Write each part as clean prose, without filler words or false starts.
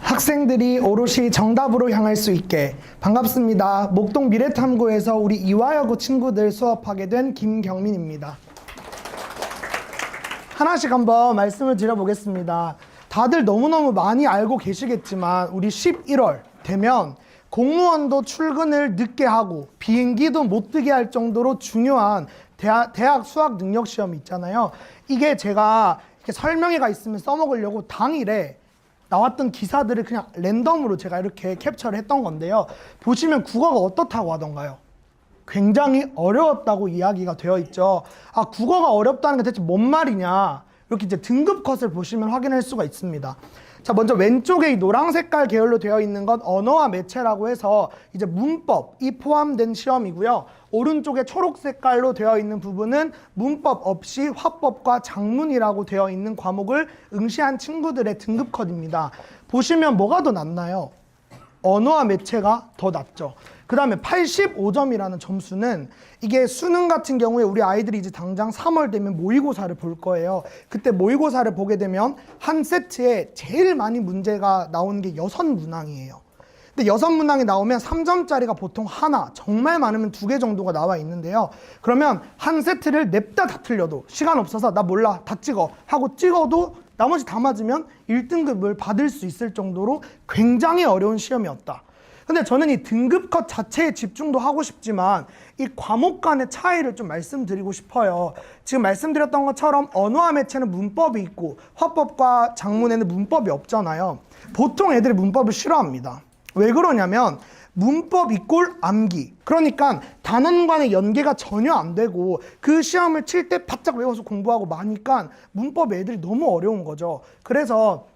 학생들이 오롯이 정답으로 향할 수 있게 반갑습니다. 목동 미래탐구에서 우리 이화여고 친구들 수업하게 된 김경민입니다. 하나씩 한번 말씀을 드려보겠습니다. 다들 너무너무 많이 알고 계시겠지만 우리 11월 되면 공무원도 출근을 늦게 하고 비행기도 못 뜨게 할 정도로 중요한 대학 수학 능력 시험이 있잖아요. 이게 제가 이렇게 설명회가 있으면 써먹으려고 당일에 나왔던 기사들을 그냥 랜덤으로 제가 이렇게 캡처를 했던 건데요. 보시면 국어가 어떻다고 하던가요? 굉장히 어려웠다고 이야기가 되어 있죠. 아, 국어가 어렵다는 게 대체 뭔 말이냐? 이렇게 이제 등급 컷을 보시면 확인할 수가 있습니다. 자, 먼저 왼쪽에 이 노랑 색깔 계열로 되어 있는 건 언어와 매체라고 해서 이제 문법이 포함된 시험이고요. 오른쪽에 초록 색깔로 되어 있는 부분은 문법 없이 화법과 작문이라고 되어 있는 과목을 응시한 친구들의 등급 컷입니다. 보시면 뭐가 더 낫나요? 언어와 매체가 더 낫죠. 그 다음에 85점이라는 점수는 이게 수능 같은 경우에 우리 아이들이 이제 당장 3월 되면 모의고사를 볼 거예요. 그때 모의고사를 보게 되면 한 세트에 제일 많이 문제가 나오는 게 6문항이에요. 근데 6문항이 나오면 3점짜리가 보통 하나, 정말 많으면 2개 정도가 나와 있는데요. 그러면 한 세트를 냅다 다 틀려도 시간 없어서 나 몰라, 다 찍어 하고 찍어도 나머지 다 맞으면 1등급을 받을 수 있을 정도로 굉장히 어려운 시험이었다. 근데 저는 이 등급 컷 자체에 집중도 하고 싶지만 이 과목 간의 차이를 좀 말씀드리고 싶어요. 지금 말씀드렸던 것처럼 언어와 매체는 문법이 있고 화법과 작문에는 문법이 없잖아요. 보통 애들이 문법을 싫어합니다. 왜 그러냐면 문법 이꼴 암기, 그러니까 단원 간의 연계가 전혀 안 되고 그 시험을 칠 때 바짝 외워서 공부하고 마니까 문법 애들이 너무 어려운 거죠. 그래서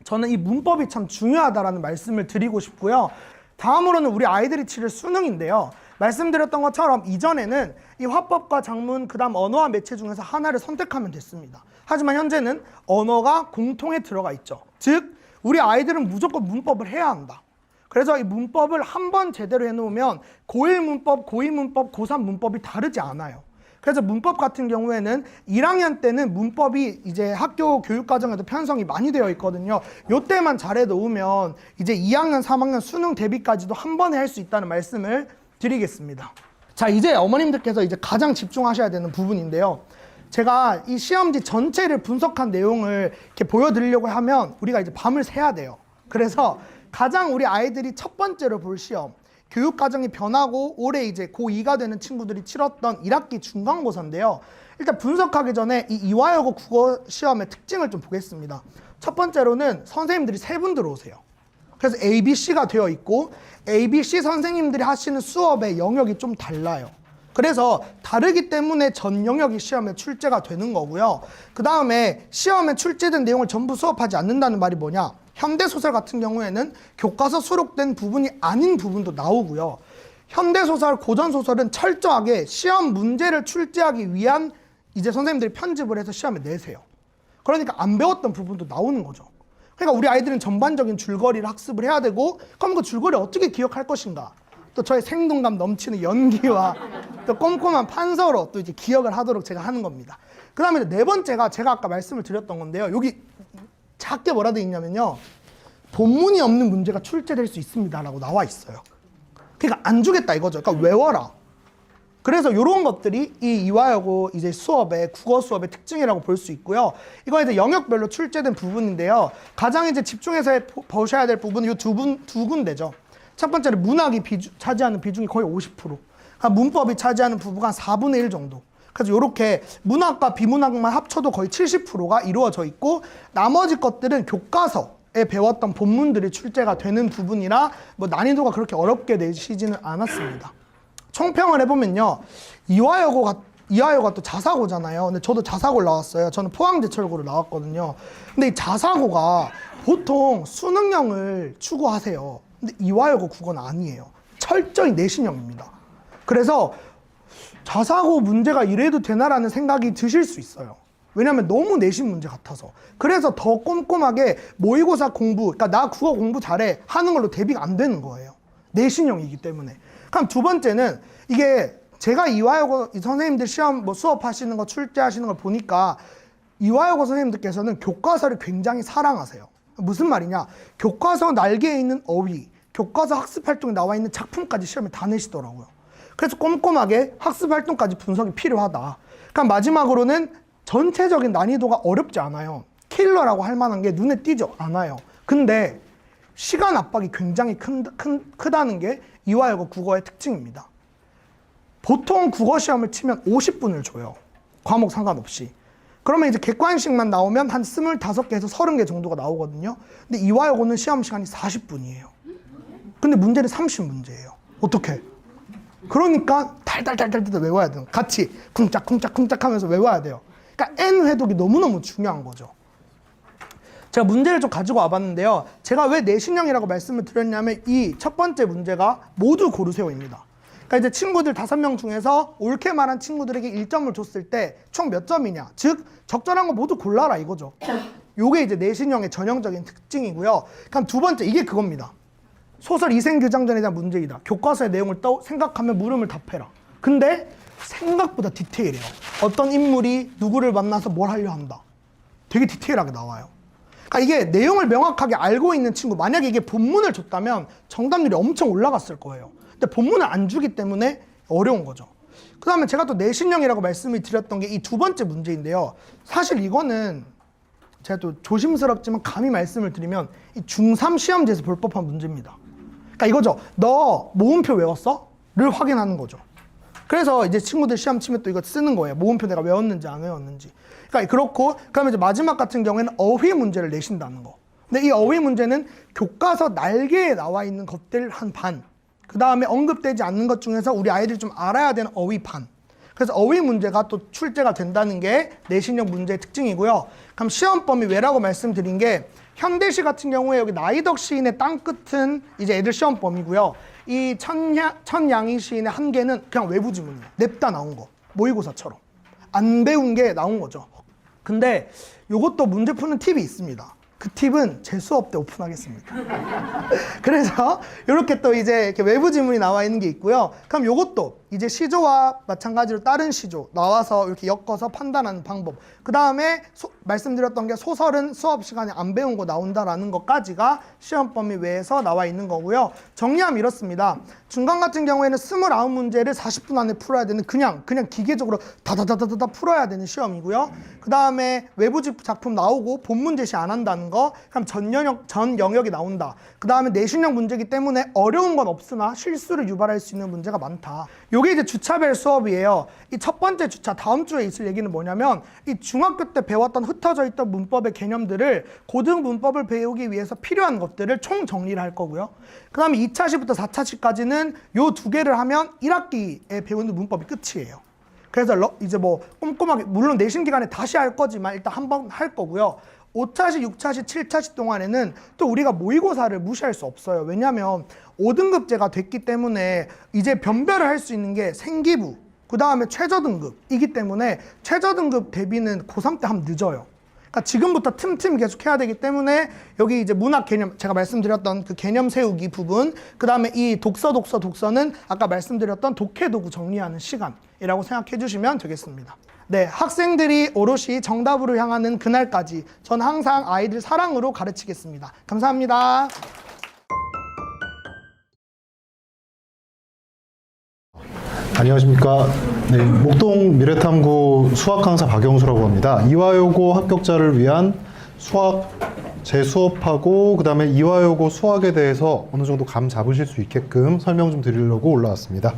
저는 이 문법이 참 중요하다라는 말씀을 드리고 싶고요. 다음으로는 우리 아이들이 치를 수능인데요. 말씀드렸던 것처럼 이전에는 이 화법과 작문, 그 다음 언어와 매체 중에서 하나를 선택하면 됐습니다. 하지만 현재는 언어가 공통에 들어가 있죠. 즉 우리 아이들은 무조건 문법을 해야 한다. 그래서 이 문법을 한번 제대로 해놓으면 고1 문법, 고2 문법, 고3 문법이 다르지 않아요. 그래서 문법 같은 경우에는 1학년 때는 문법이 이제 학교 교육과정에도 편성이 많이 되어 있거든요. 요때만 잘해 놓으면 이제 2학년, 3학년 수능 대비까지도 한 번에 할 수 있다는 말씀을 드리겠습니다. 자, 이제 어머님들께서 이제 가장 집중하셔야 되는 부분인데요. 제가 이 시험지 전체를 분석한 내용을 이렇게 보여드리려고 하면 우리가 이제 밤을 새야 돼요. 그래서 가장 우리 아이들이 첫 번째로 볼 시험, 교육과정이 변하고 올해 이제 고2가 되는 친구들이 치렀던 1학기 중간고사인데요. 일단 분석하기 전에 이 이화여고 국어 시험의 특징을 좀 보겠습니다. 첫 번째로는 선생님들이 3분 들어오세요. 그래서 A, B, C가 되어 있고 A, B, C 선생님들이 하시는 수업의 영역이 좀 달라요. 그래서 다르기 때문에 전 영역이 시험에 출제가 되는 거고요. 그 다음에 시험에 출제된 내용을 전부 수업하지 않는다는 말이 뭐냐? 현대소설 같은 경우에는 교과서 수록된 부분이 아닌 부분도 나오고요. 현대소설, 고전소설은 철저하게 시험 문제를 출제하기 위한 이제 선생님들이 편집을 해서 시험에 내세요. 그러니까 안 배웠던 부분도 나오는 거죠. 그러니까 우리 아이들은 전반적인 줄거리를 학습을 해야 되고, 그럼 그 줄거리를 어떻게 기억할 것인가? 또 저의 생동감 넘치는 연기와 또 꼼꼼한 판서로 또 이제 기억을 하도록 제가 하는 겁니다. 그 다음에 네 번째가 제가 아까 말씀을 드렸던 건데요. 여기 작게 뭐라 되어 있냐면요. 본문이 없는 문제가 출제될 수 있습니다 라고 나와 있어요. 그러니까 안 주겠다 이거죠. 그러니까 외워라. 그래서 이런 것들이 이 이화여고 이제 수업의 국어 수업의 특징이라고 볼 수 있고요. 이거 이제 영역별로 출제된 부분인데요. 가장 이제 집중해서 보셔야 될 부분은 이 두 군데죠. 첫 번째는 문학이 차지하는 비중이 거의 50%. 그러니까 문법이 차지하는 부분가 한 4분의 1 정도. 그래서 이렇게 문학과 비문학만 합쳐도 거의 70%가 이루어져 있고, 나머지 것들은 교과서에 배웠던 본문들이 출제가 되는 부분이라 뭐 난이도가 그렇게 어렵게 내시지는 않았습니다. 총평을 해보면요. 이화여고가 또 자사고잖아요. 근데 저도 자사고를 나왔어요. 저는 포항제철고를 나왔거든요. 근데 이 자사고가 보통 수능형을 추구하세요. 근데 이화여고 국어는 아니에요. 철저히 내신형입니다. 그래서 자사고 문제가 이래도 되나라는 생각이 드실 수 있어요. 왜냐하면 너무 내신 문제 같아서. 그래서 더 꼼꼼하게 모의고사 공부, 그러니까 나 국어 공부 잘해 하는 걸로 대비가 안 되는 거예요. 내신형이기 때문에. 그럼 두 번째는 이게 제가 이화여고 선생님들 시험 뭐 수업하시는 거 출제하시는 걸 보니까 이화여고 선생님들께서는 교과서를 굉장히 사랑하세요. 무슨 말이냐? 교과서 날개에 있는 어휘, 교과서 학습활동에 나와 있는 작품까지 시험에 다 내시더라고요. 그래서 꼼꼼하게 학습활동까지 분석이 필요하다. 그러니까 마지막으로는 전체적인 난이도가 어렵지 않아요. 킬러라고 할 만한 게 눈에 띄지 않아요. 근데 시간 압박이 굉장히 크다는 게 이화여고 국어의 특징입니다. 보통 국어 시험을 치면 50분을 줘요. 과목 상관없이. 그러면 이제 객관식만 나오면 한 25개에서 30개 정도가 나오거든요. 근데 이화여고는 시험 시간이 40분이에요. 근데 문제는 30문제예요. 어떻게? 그러니까 달달달달 외워야 돼요. 같이 쿵짝쿵짝쿵짝 하면서 외워야 돼요. 그러니까 N 회독이 너무너무 중요한 거죠. 제가 문제를 좀 가지고 와봤는데요. 제가 왜 내신형이라고 말씀을 드렸냐면 이 첫 번째 문제가 모두 고르세요입니다. 그러니까 이제 친구들 5명 중에서 옳게 말한 친구들에게 1점을 줬을 때 총 몇 점이냐. 즉 적절한 거 모두 골라라 이거죠. 요게 이제 내신형의 전형적인 특징이고요. 그럼 두 번째 이게 그겁니다. 소설 이생규장전에 대한 문제이다. 교과서의 내용을 생각하면 물음을 답해라. 근데 생각보다 디테일해요. 어떤 인물이 누구를 만나서 뭘 하려 한다. 되게 디테일하게 나와요. 그러니까 이게 내용을 명확하게 알고 있는 친구, 만약에 이게 본문을 줬다면 정답률이 엄청 올라갔을 거예요. 근데 본문을 안 주기 때문에 어려운 거죠. 그 다음에 제가 또 내신형이라고 말씀을 드렸던 게 이 두 번째 문제인데요. 사실 이거는 제가 또 조심스럽지만 감히 말씀을 드리면 이 중3 시험지에서 볼 법한 문제입니다. 그러니까 이거죠. 너 모음표 외웠어? 를 확인하는 거죠. 그래서 이제 친구들 시험 치면 또 이거 쓰는 거예요. 모음표 내가 외웠는지 안 외웠는지. 그러니까 그렇고, 그러면 이제 마지막 같은 경우에는 어휘 문제를 내신다는 거. 근데 이 어휘 문제는 교과서 날개에 나와 있는 것들 한 반, 그 다음에 언급되지 않는 것 중에서 우리 아이들이 좀 알아야 되는 어휘 반. 그래서 어휘 문제가 또 출제가 된다는 게 내신형 문제의 특징이고요. 그럼 시험 범위 왜라고 말씀드린 게 현대시 같은 경우에 여기 나이덕 시인의 땅끝은 이제 애들 시험 범위고요. 이 천양희 시인의 한계는 그냥 외부 지문이에요. 냅다 나온 거. 모의고사처럼. 안 배운 게 나온 거죠. 근데 이것도 문제 푸는 팁이 있습니다. 그 팁은 제 수업 때 오픈하겠습니다. 그래서 이렇게 또 이제 이렇게 외부 지문이 나와 있는 게 있고요. 그럼 이것도 이제 시조와 마찬가지로 다른 시조 나와서 이렇게 엮어서 판단하는 방법. 그 다음에 말씀드렸던 게 소설은 수업 시간에 안 배운 거 나온다라는 것까지가 시험 범위 외에서 나와 있는 거고요. 정리하면 이렇습니다. 중간 같은 경우에는 29문제를 40분 안에 풀어야 되는 그냥 기계적으로 다다다다다 풀어야 되는 시험이고요. 그 다음에 외부 작품 나오고 본문 제시 안 한다는 거. 그럼 전 영역이 나온다. 그 다음에 내신형 문제이기 때문에 어려운 건 없으나 실수를 유발할 수 있는 문제가 많다. 요게 이제 주차별 수업이에요. 이 첫 번째 주차 다음 주에 있을 얘기는 뭐냐면 이 중학교 때 배웠던 흩어져 있던 문법의 개념들을 고등 문법을 배우기 위해서 필요한 것들을 총 정리를 할 거고요. 그 다음에 2차 시부터 4차 시까지는 요 두 개를 하면 1학기에 배우는 문법이 끝이에요. 그래서 이제 뭐 꼼꼼하게 물론 내신 기간에 다시 할 거지만 일단 한 번 할 거고요. 5차시, 6차시, 7차시 동안에는 또 우리가 모의고사를 무시할 수 없어요. 왜냐하면 5등급제가 됐기 때문에 이제 변별을 할 수 있는 게 생기부, 그 다음에 최저등급이기 때문에 최저등급 대비는 고3 때 하면 늦어요. 그러니까 지금부터 틈틈 계속 해야 되기 때문에 여기 이제 문학 개념, 제가 말씀드렸던 그 개념 세우기 부분, 그 다음에 이 독서는 아까 말씀드렸던 독해도구 정리하는 시간이라고 생각해 주시면 되겠습니다. 네, 학생들이 오롯이 정답으로 향하는 그날까지 전 항상 아이들 사랑으로 가르치겠습니다. 감사합니다. 안녕하십니까. 네, 목동 미래탐구 수학 강사 박영수라고 합니다. 이화여고 합격자를 위한 수학 재수업하고 그 다음에 이화여고 수학에 대해서 어느 정도 감 잡으실 수 있게끔 설명 좀 드리려고 올라왔습니다.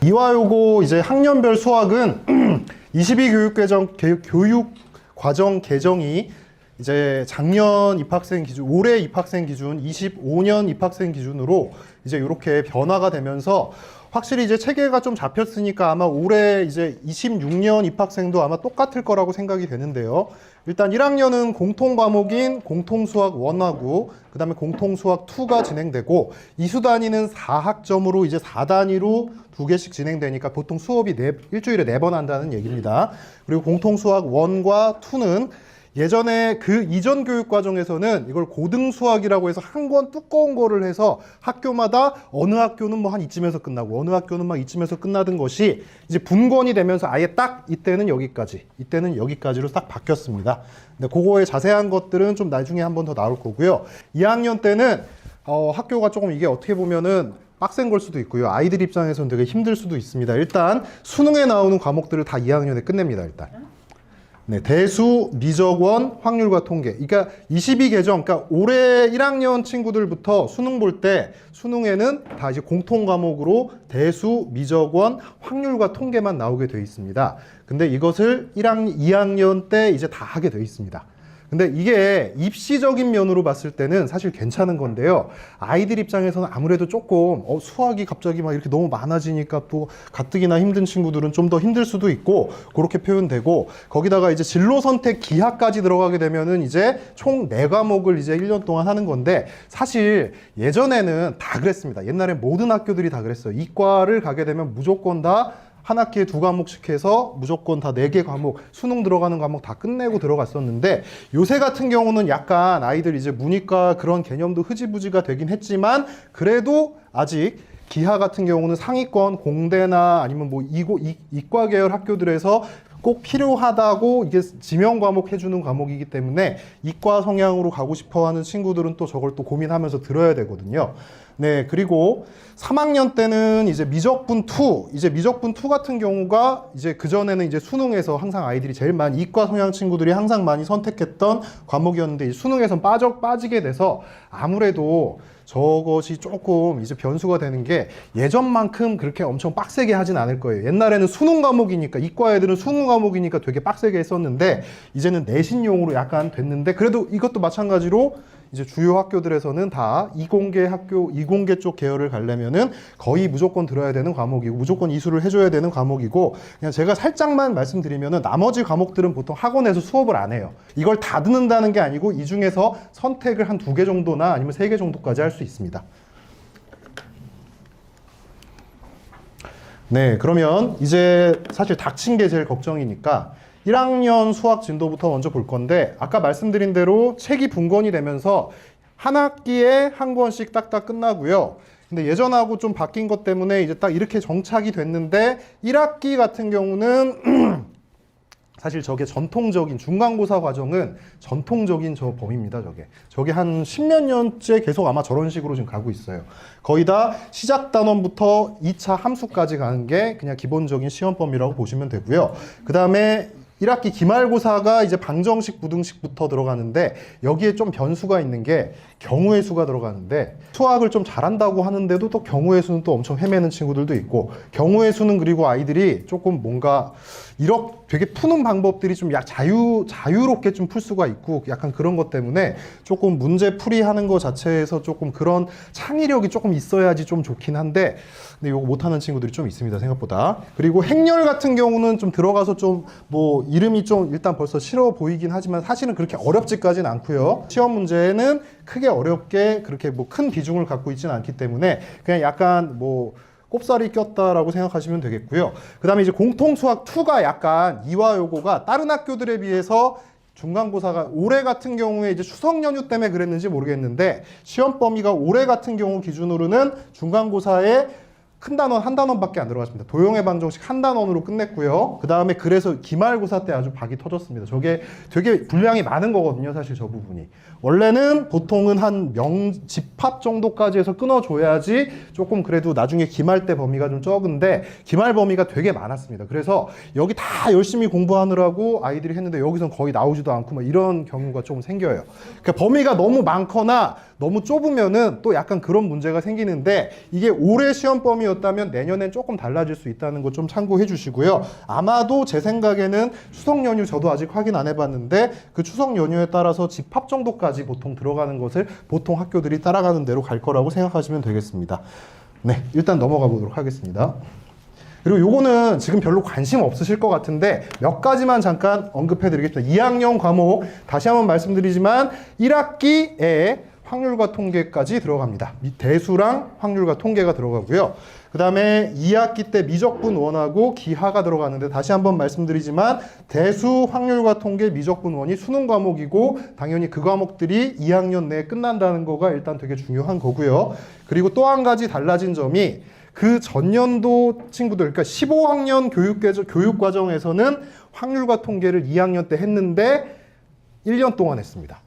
이화여고 이제 학년별 수학은 22교육과정 개정이 이제 작년 입학생 기준, 올해 입학생 기준, 25년 입학생 기준으로 이제 이렇게 변화가 되면서 확실히 이제 체계가 좀 잡혔으니까 아마 올해 이제 26년 입학생도 아마 똑같을 거라고 생각이 되는데요. 일단 1학년은 공통 과목인 공통수학 1하고 그 다음에 공통수학 2가 진행되고 이수 단위는 4학점으로 이제 4단위로 2개씩 진행되니까 보통 수업이 일주일에 4번 한다는 얘기입니다. 그리고 공통수학 1과 2는 예전에 그 이전 교육 과정에서는 이걸 고등 수학이라고 해서 한 권 두꺼운 거를 해서 학교마다 어느 학교는 뭐 한 이쯤에서 끝나고 어느 학교는 막 이쯤에서 끝나던 것이 이제 분권이 되면서 아예 딱 이때는 여기까지, 이때는 여기까지로 딱 바뀌었습니다. 근데 그거의 자세한 것들은 좀 나중에 한 번 더 나올 거고요. 2학년 때는 학교가 조금 이게 어떻게 보면은 빡센 걸 수도 있고요. 아이들 입장에서는 되게 힘들 수도 있습니다. 일단 수능에 나오는 과목들을 다 2학년에 끝냅니다. 일단. 네, 대수, 미적원, 확률과 통계. 그러니까 22개정, 그러니까 올해 1학년 친구들부터 수능 볼 때 수능에는 다 이제 공통 과목으로 대수, 미적원, 확률과 통계만 나오게 돼 있습니다. 근데 이것을 2학년 때 이제 다 하게 돼 있습니다. 근데 이게 입시적인 면으로 봤을 때는 사실 괜찮은 건데요. 아이들 입장에서는 아무래도 조금 수학이 갑자기 막 이렇게 너무 많아지니까 또 가뜩이나 힘든 친구들은 좀 더 힘들 수도 있고 그렇게 표현되고 거기다가 이제 진로 선택 기하까지 들어가게 되면은 이제 총 4과목을 이제 1년 동안 하는 건데 사실 예전에는 다 그랬습니다. 옛날에 모든 학교들이 다 그랬어요. 이과를 가게 되면 무조건 다 한 학기에 2과목씩 해서 무조건 다 4개 과목, 수능 들어가는 과목 다 끝내고 들어갔었는데 요새 같은 경우는 약간 아이들 이제 문이과 그런 개념도 흐지부지가 되긴 했지만 그래도 아직 기하 같은 경우는 상위권 공대나 아니면 뭐 이과 계열 학교들에서 꼭 필요하다고 이게 지명 과목 해주는 과목이기 때문에 이과 성향으로 가고 싶어 하는 친구들은 또 저걸 또 고민하면서 들어야 되거든요. 네, 그리고 3학년 때는 이제 미적분 2, 이제 미적분 2 같은 경우가 이제 그전에는 이제 수능에서 항상 아이들이 제일 많이 이과 성향 친구들이 항상 많이 선택했던 과목이었는데 이제 수능에선 빠지게 돼서 아무래도 저것이 조금 이제 변수가 되는 게 예전만큼 그렇게 엄청 빡세게 하진 않을 거예요. 옛날에는 수능 과목이니까 이과 애들은 수능 과목이니까 되게 빡세게 했었는데 이제는 내신용으로 약간 됐는데 그래도 이것도 마찬가지로 이제 주요 학교들에서는 다 이공계 쪽 계열을 가려면은 거의 무조건 들어야 되는 과목이고 무조건 이수를 해줘야 되는 과목이고 그냥 제가 살짝만 말씀드리면은 나머지 과목들은 보통 학원에서 수업을 안 해요. 이걸 다 듣는다는 게 아니고 이 중에서 선택을 한 2개 정도나 아니면 3개 정도까지 할 수 있습니다. 네, 그러면 이제 사실 닥친 게 제일 걱정이니까 1학년 수학 진도부터 먼저 볼 건데 아까 말씀드린 대로 책이 분권이 되면서 한 학기에 한 권씩 딱딱 끝나고요. 근데 예전하고 좀 바뀐 것 때문에 이제 딱 이렇게 정착이 됐는데 1학기 같은 경우는 사실 저게 전통적인 중간고사 과정은 전통적인 저 범위입니다. 저게 한 10몇 년째 계속 아마 저런 식으로 지금 가고 있어요. 거의 다 시작 단원부터 2차 함수까지 가는 게 그냥 기본적인 시험 범위라고 보시면 되고요. 그 다음에 1학기 기말고사가 이제 방정식, 부등식부터 들어가는데 여기에 좀 변수가 있는 게 경우의 수가 들어가는데 수학을 좀 잘한다고 하는데도 또 경우의 수는 또 엄청 헤매는 친구들도 있고 경우의 수는 그리고 아이들이 조금 뭔가 이렇게 되게 푸는 방법들이 좀 자유롭게 좀 풀 수가 있고 약간 그런 것 때문에 조금 문제 풀이하는 것 자체에서 조금 그런 창의력이 조금 있어야지 좀 좋긴 한데 근데 이거 못하는 친구들이 좀 있습니다 생각보다. 그리고 행렬 같은 경우는 좀 들어가서 좀 뭐 이름이 좀 일단 벌써 싫어 보이긴 하지만 사실은 그렇게 어렵지까지는 않고요. 시험 문제는 크게 어렵게 그렇게 뭐 큰 비중을 갖고 있지는 않기 때문에 그냥 약간 뭐 꼽살이 꼈다라고 생각하시면 되겠고요. 그 다음에 이제 공통수학 2가 약간 이와 요거가 다른 학교들에 비해서 중간고사가 올해 같은 경우에 이제 추석 연휴 때문에 그랬는지 모르겠는데 시험 범위가 올해 같은 경우 기준으로는 중간고사에 큰 단원 한 단원밖에 안 들어갔습니다. 도형의 방정식 한 단원으로 끝냈고요. 그 다음에 그래서 기말고사 때 아주 박이 터졌습니다. 저게 되게 분량이 많은 거거든요. 사실 저 부분이. 원래는 보통은 한 집합 정도까지 해서 끊어줘야지 조금 그래도 나중에 기말 때 범위가 좀 적은데 기말 범위가 되게 많았습니다. 그래서 여기 다 열심히 공부하느라고 아이들이 했는데 여기선 거의 나오지도 않고 막 이런 경우가 좀 생겨요. 그러니까 범위가 너무 많거나 너무 좁으면은 또 약간 그런 문제가 생기는데 이게 올해 시험 범위였다면 내년엔 조금 달라질 수 있다는 거 좀 참고해 주시고요. 아마도 제 생각에는 추석 연휴 저도 아직 확인 안 해봤는데 그 추석 연휴에 따라서 집합 정도까지 보통 들어가는 것을 보통 학교들이 따라가는 대로 갈 거라고 생각하시면 되겠습니다. 네, 일단 넘어가 보도록 하겠습니다. 그리고 요거는 지금 별로 관심 없으실 것 같은데 몇 가지만 잠깐 언급해 드리겠습니다. 2학년 과목 다시 한번 말씀드리지만 1학기에 확률과 통계까지 들어갑니다. 대수랑 확률과 통계가 들어가고요. 그 다음에 2학기 때 미적분 원하고 기하가 들어가는데 다시 한번 말씀드리지만 대수, 확률과 통계, 미적분 원이 수능 과목이고 당연히 그 과목들이 2학년 내에 끝난다는 거가 일단 되게 중요한 거고요. 그리고 또 한 가지 달라진 점이 그 전년도 친구들, 그러니까 15학년 교육과정에서는 확률과 통계를 2학년 때 했는데 1년 동안 했습니다.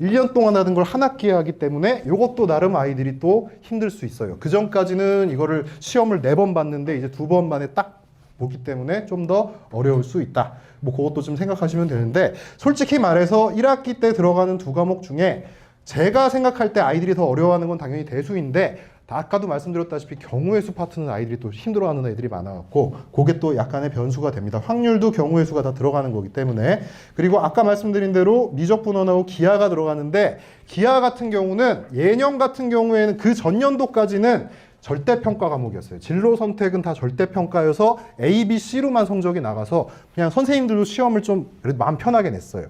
1년 동안 하는 걸 한 학기에 하기 때문에 이것도 나름 아이들이 또 힘들 수 있어요. 그 전까지는 이거를 시험을 4번 봤는데 이제 2번 만에 딱 보기 때문에 좀 더 어려울 수 있다. 뭐 그것도 좀 생각하시면 되는데 솔직히 말해서 1학기 때 들어가는 2과목 중에 제가 생각할 때 아이들이 더 어려워하는 건 당연히 대수인데 아까도 말씀드렸다시피 경우의 수 파트는 아이들이 또 힘들어하는 애들이 많아갖고 그게 또 약간의 변수가 됩니다. 확률도 경우의 수가 다 들어가는 거기 때문에. 그리고 아까 말씀드린 대로 미적분원하고 기하가 들어가는데 기하 같은 경우는 예년 같은 경우에는 그 전년도까지는 절대평가 과목이었어요. 진로 선택은 다 절대평가여서 A, B, C로만 성적이 나가서 그냥 선생님들도 시험을 좀 그래도 마음 편하게 냈어요.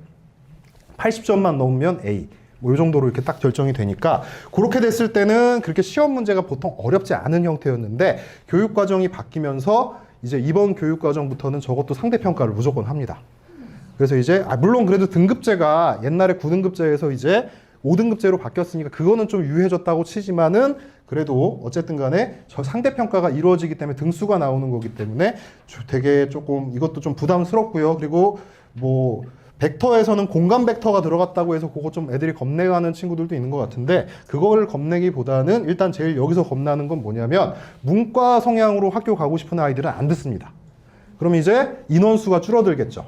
80점만 넘으면 A. 뭐 이 정도로 이렇게 딱 결정이 되니까 그렇게 됐을 때는 그렇게 시험 문제가 보통 어렵지 않은 형태였는데 교육 과정이 바뀌면서 이제 이번 교육 과정부터는 저것도 상대 평가를 무조건 합니다. 그래서 이제 물론 그래도 등급제가 옛날에 9등급제에서 이제 5등급제로 바뀌었으니까 그거는 좀 유해졌다고 치지만은 그래도 어쨌든 간에 저 상대 평가가 이루어지기 때문에 등수가 나오는 거기 때문에 되게 조금 이것도 좀 부담스럽고요. 그리고 뭐 벡터에서는 공간 벡터가 들어갔다고 해서 그거 좀 애들이 겁내가는 친구들도 있는 것 같은데 그걸 겁내기보다는 일단 제일 여기서 겁나는 건 뭐냐면 문과 성향으로 학교 가고 싶은 아이들은 안 듣습니다. 그럼 이제 인원수가 줄어들겠죠.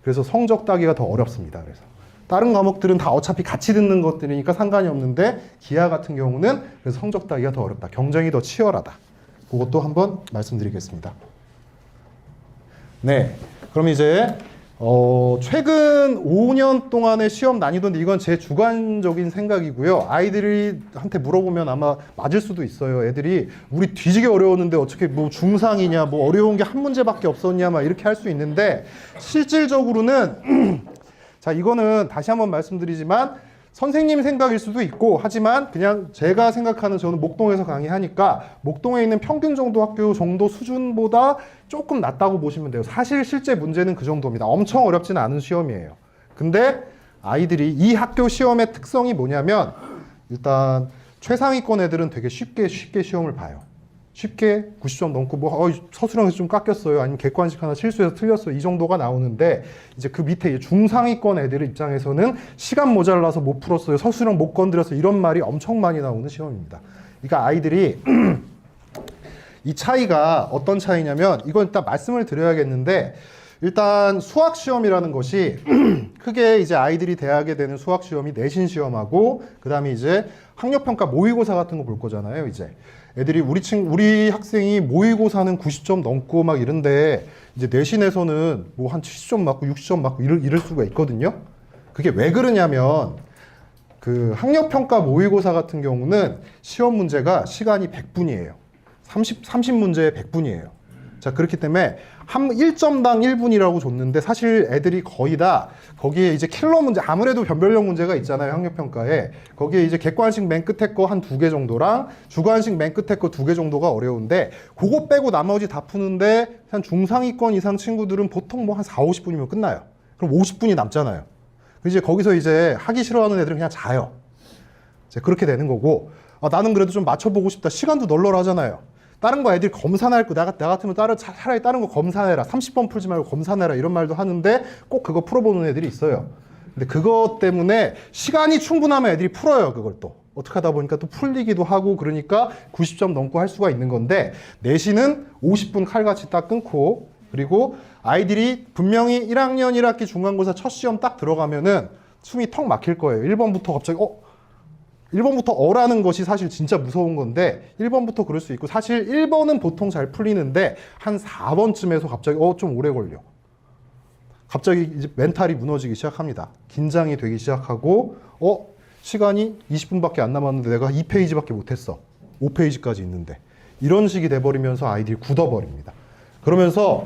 그래서 성적 따기가 더 어렵습니다. 그래서 다른 과목들은 다 어차피 같이 듣는 것들이니까 상관이 없는데 기하 같은 경우는 그래서 성적 따기가 더 어렵다. 경쟁이 더 치열하다. 그것도 한번 말씀드리겠습니다. 네, 그럼 이제 최근 5년 동안의 시험 난이도인데 이건 제 주관적인 생각이고요. 아이들한테 물어보면 아마 맞을 수도 있어요. 애들이 우리 뒤지게 어려웠는데 어떻게 뭐 중상이냐, 뭐 어려운 게 한 문제밖에 없었냐, 막 이렇게 할 수 있는데 실질적으로는 자, 이거는 다시 한번 말씀드리지만 선생님 생각일 수도 있고 하지만 그냥 제가 생각하는 저는 목동에서 강의하니까 목동에 있는 평균 정도 학교 정도 수준보다 조금 낮다고 보시면 돼요. 사실 실제 문제는 그 정도입니다. 엄청 어렵지는 않은 시험이에요. 근데 아이들이 이 학교 시험의 특성이 뭐냐면 일단 최상위권 애들은 되게 쉽게 시험을 봐요. 쉽게 90점 넘고 뭐 서술형에서 좀 깎였어요. 아니면 객관식 하나 실수해서 틀렸어요. 이 정도가 나오는데 이제 그 밑에 중상위권 애들 입장에서는 시간 모자라서 못 풀었어요. 서술형 못 건드려서 이런 말이 엄청 많이 나오는 시험입니다. 그러니까 아이들이 이 차이가 어떤 차이냐면 이건 일단 말씀을 드려야겠는데 일단 수학 시험이라는 것이 크게 이제 아이들이 대학에 되는 수학 시험이 내신 시험하고 그다음에 이제 학력평가 모의고사 같은 거 볼 거잖아요. 이제 애들이 우리 학생이 모의고사는 90점 넘고 막 이런데 이제 내신에서는 뭐 한 70점 맞고 60점 맞고 이럴 수가 있거든요. 그게 왜 그러냐면 그 학력평가 모의고사 같은 경우는 시험 문제가 시간이 100분이에요. 30문제에 100분이에요. 자, 그렇기 때문에 1점당 1분이라고 줬는데 사실 애들이 거의 다 거기에 이제 킬러 문제, 아무래도 변별력 문제가 있잖아요, 학력평가에. 거기에 이제 객관식 맨 끝에 거 한 2개 정도랑 주관식 맨 끝에 거 2개 정도가 어려운데 그거 빼고 나머지 다 푸는데 한 중상위권 이상 친구들은 보통 뭐 한 4, 50분이면 끝나요. 그럼 50분이 남잖아요. 이제 거기서 이제 하기 싫어하는 애들은 그냥 자요. 이제 그렇게 되는 거고 나는 그래도 좀 맞춰보고 싶다. 시간도 널널하잖아요. 다른 거 애들이 검사나 할 거, 나 같으면 차라리 다른 거 검사해라. 30번 풀지 말고 검사내라. 이런 말도 하는데 꼭 그거 풀어보는 애들이 있어요. 근데 그것 때문에 시간이 충분하면 애들이 풀어요. 그걸 또. 어떻게 하다 보니까 또 풀리기도 하고 그러니까 90점 넘고 할 수가 있는 건데 내신은 50분 칼같이 딱 끊고 그리고 아이들이 분명히 1학년 1학기 중간고사 첫 시험 딱 들어가면은 숨이 턱 막힐 거예요. 1번부터 갑자기 1번부터 어라는 것이 사실 진짜 무서운 건데 1번부터 그럴 수 있고 사실 1번은 보통 잘 풀리는데 한 4번쯤에서 갑자기 좀 오래 걸려. 갑자기 이제 멘탈이 무너지기 시작합니다. 긴장이 되기 시작하고 시간이 20분밖에 안 남았는데 내가 2페이지밖에 못했어. 5페이지까지 있는데 이런 식이 돼버리면서 아이들이 굳어버립니다. 그러면서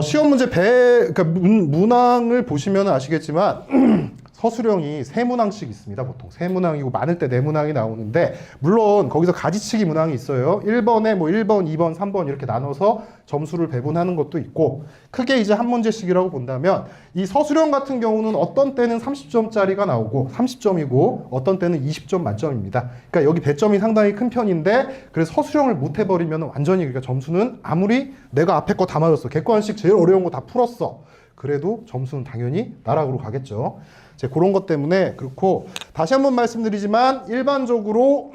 시험 문제 그러니까 문항을 보시면 아시겠지만 서술형이 세 문항씩 있습니다. 보통 세 문항이고 많을 때 네 문항이 나오는데 물론 거기서 가지치기 문항이 있어요. 1번에 뭐 1번, 2번, 3번 이렇게 나눠서 점수를 배분하는 것도 있고 크게 이제 한 문제씩이라고 본다면 이 서술형 같은 경우는 어떤 때는 30점짜리가 나오고 30점이고 어떤 때는 20점 만점입니다. 그러니까 여기 배점이 상당히 큰 편인데 그래서 서술형을 못 해버리면 완전히 그러니까 점수는 아무리 내가 앞에 거 다 맞았어. 객관식 제일 어려운 거 다 풀었어. 그래도 점수는 당연히 나락으로 가겠죠. 이제 그런 것 때문에 그렇고 다시 한번 말씀드리지만 일반적으로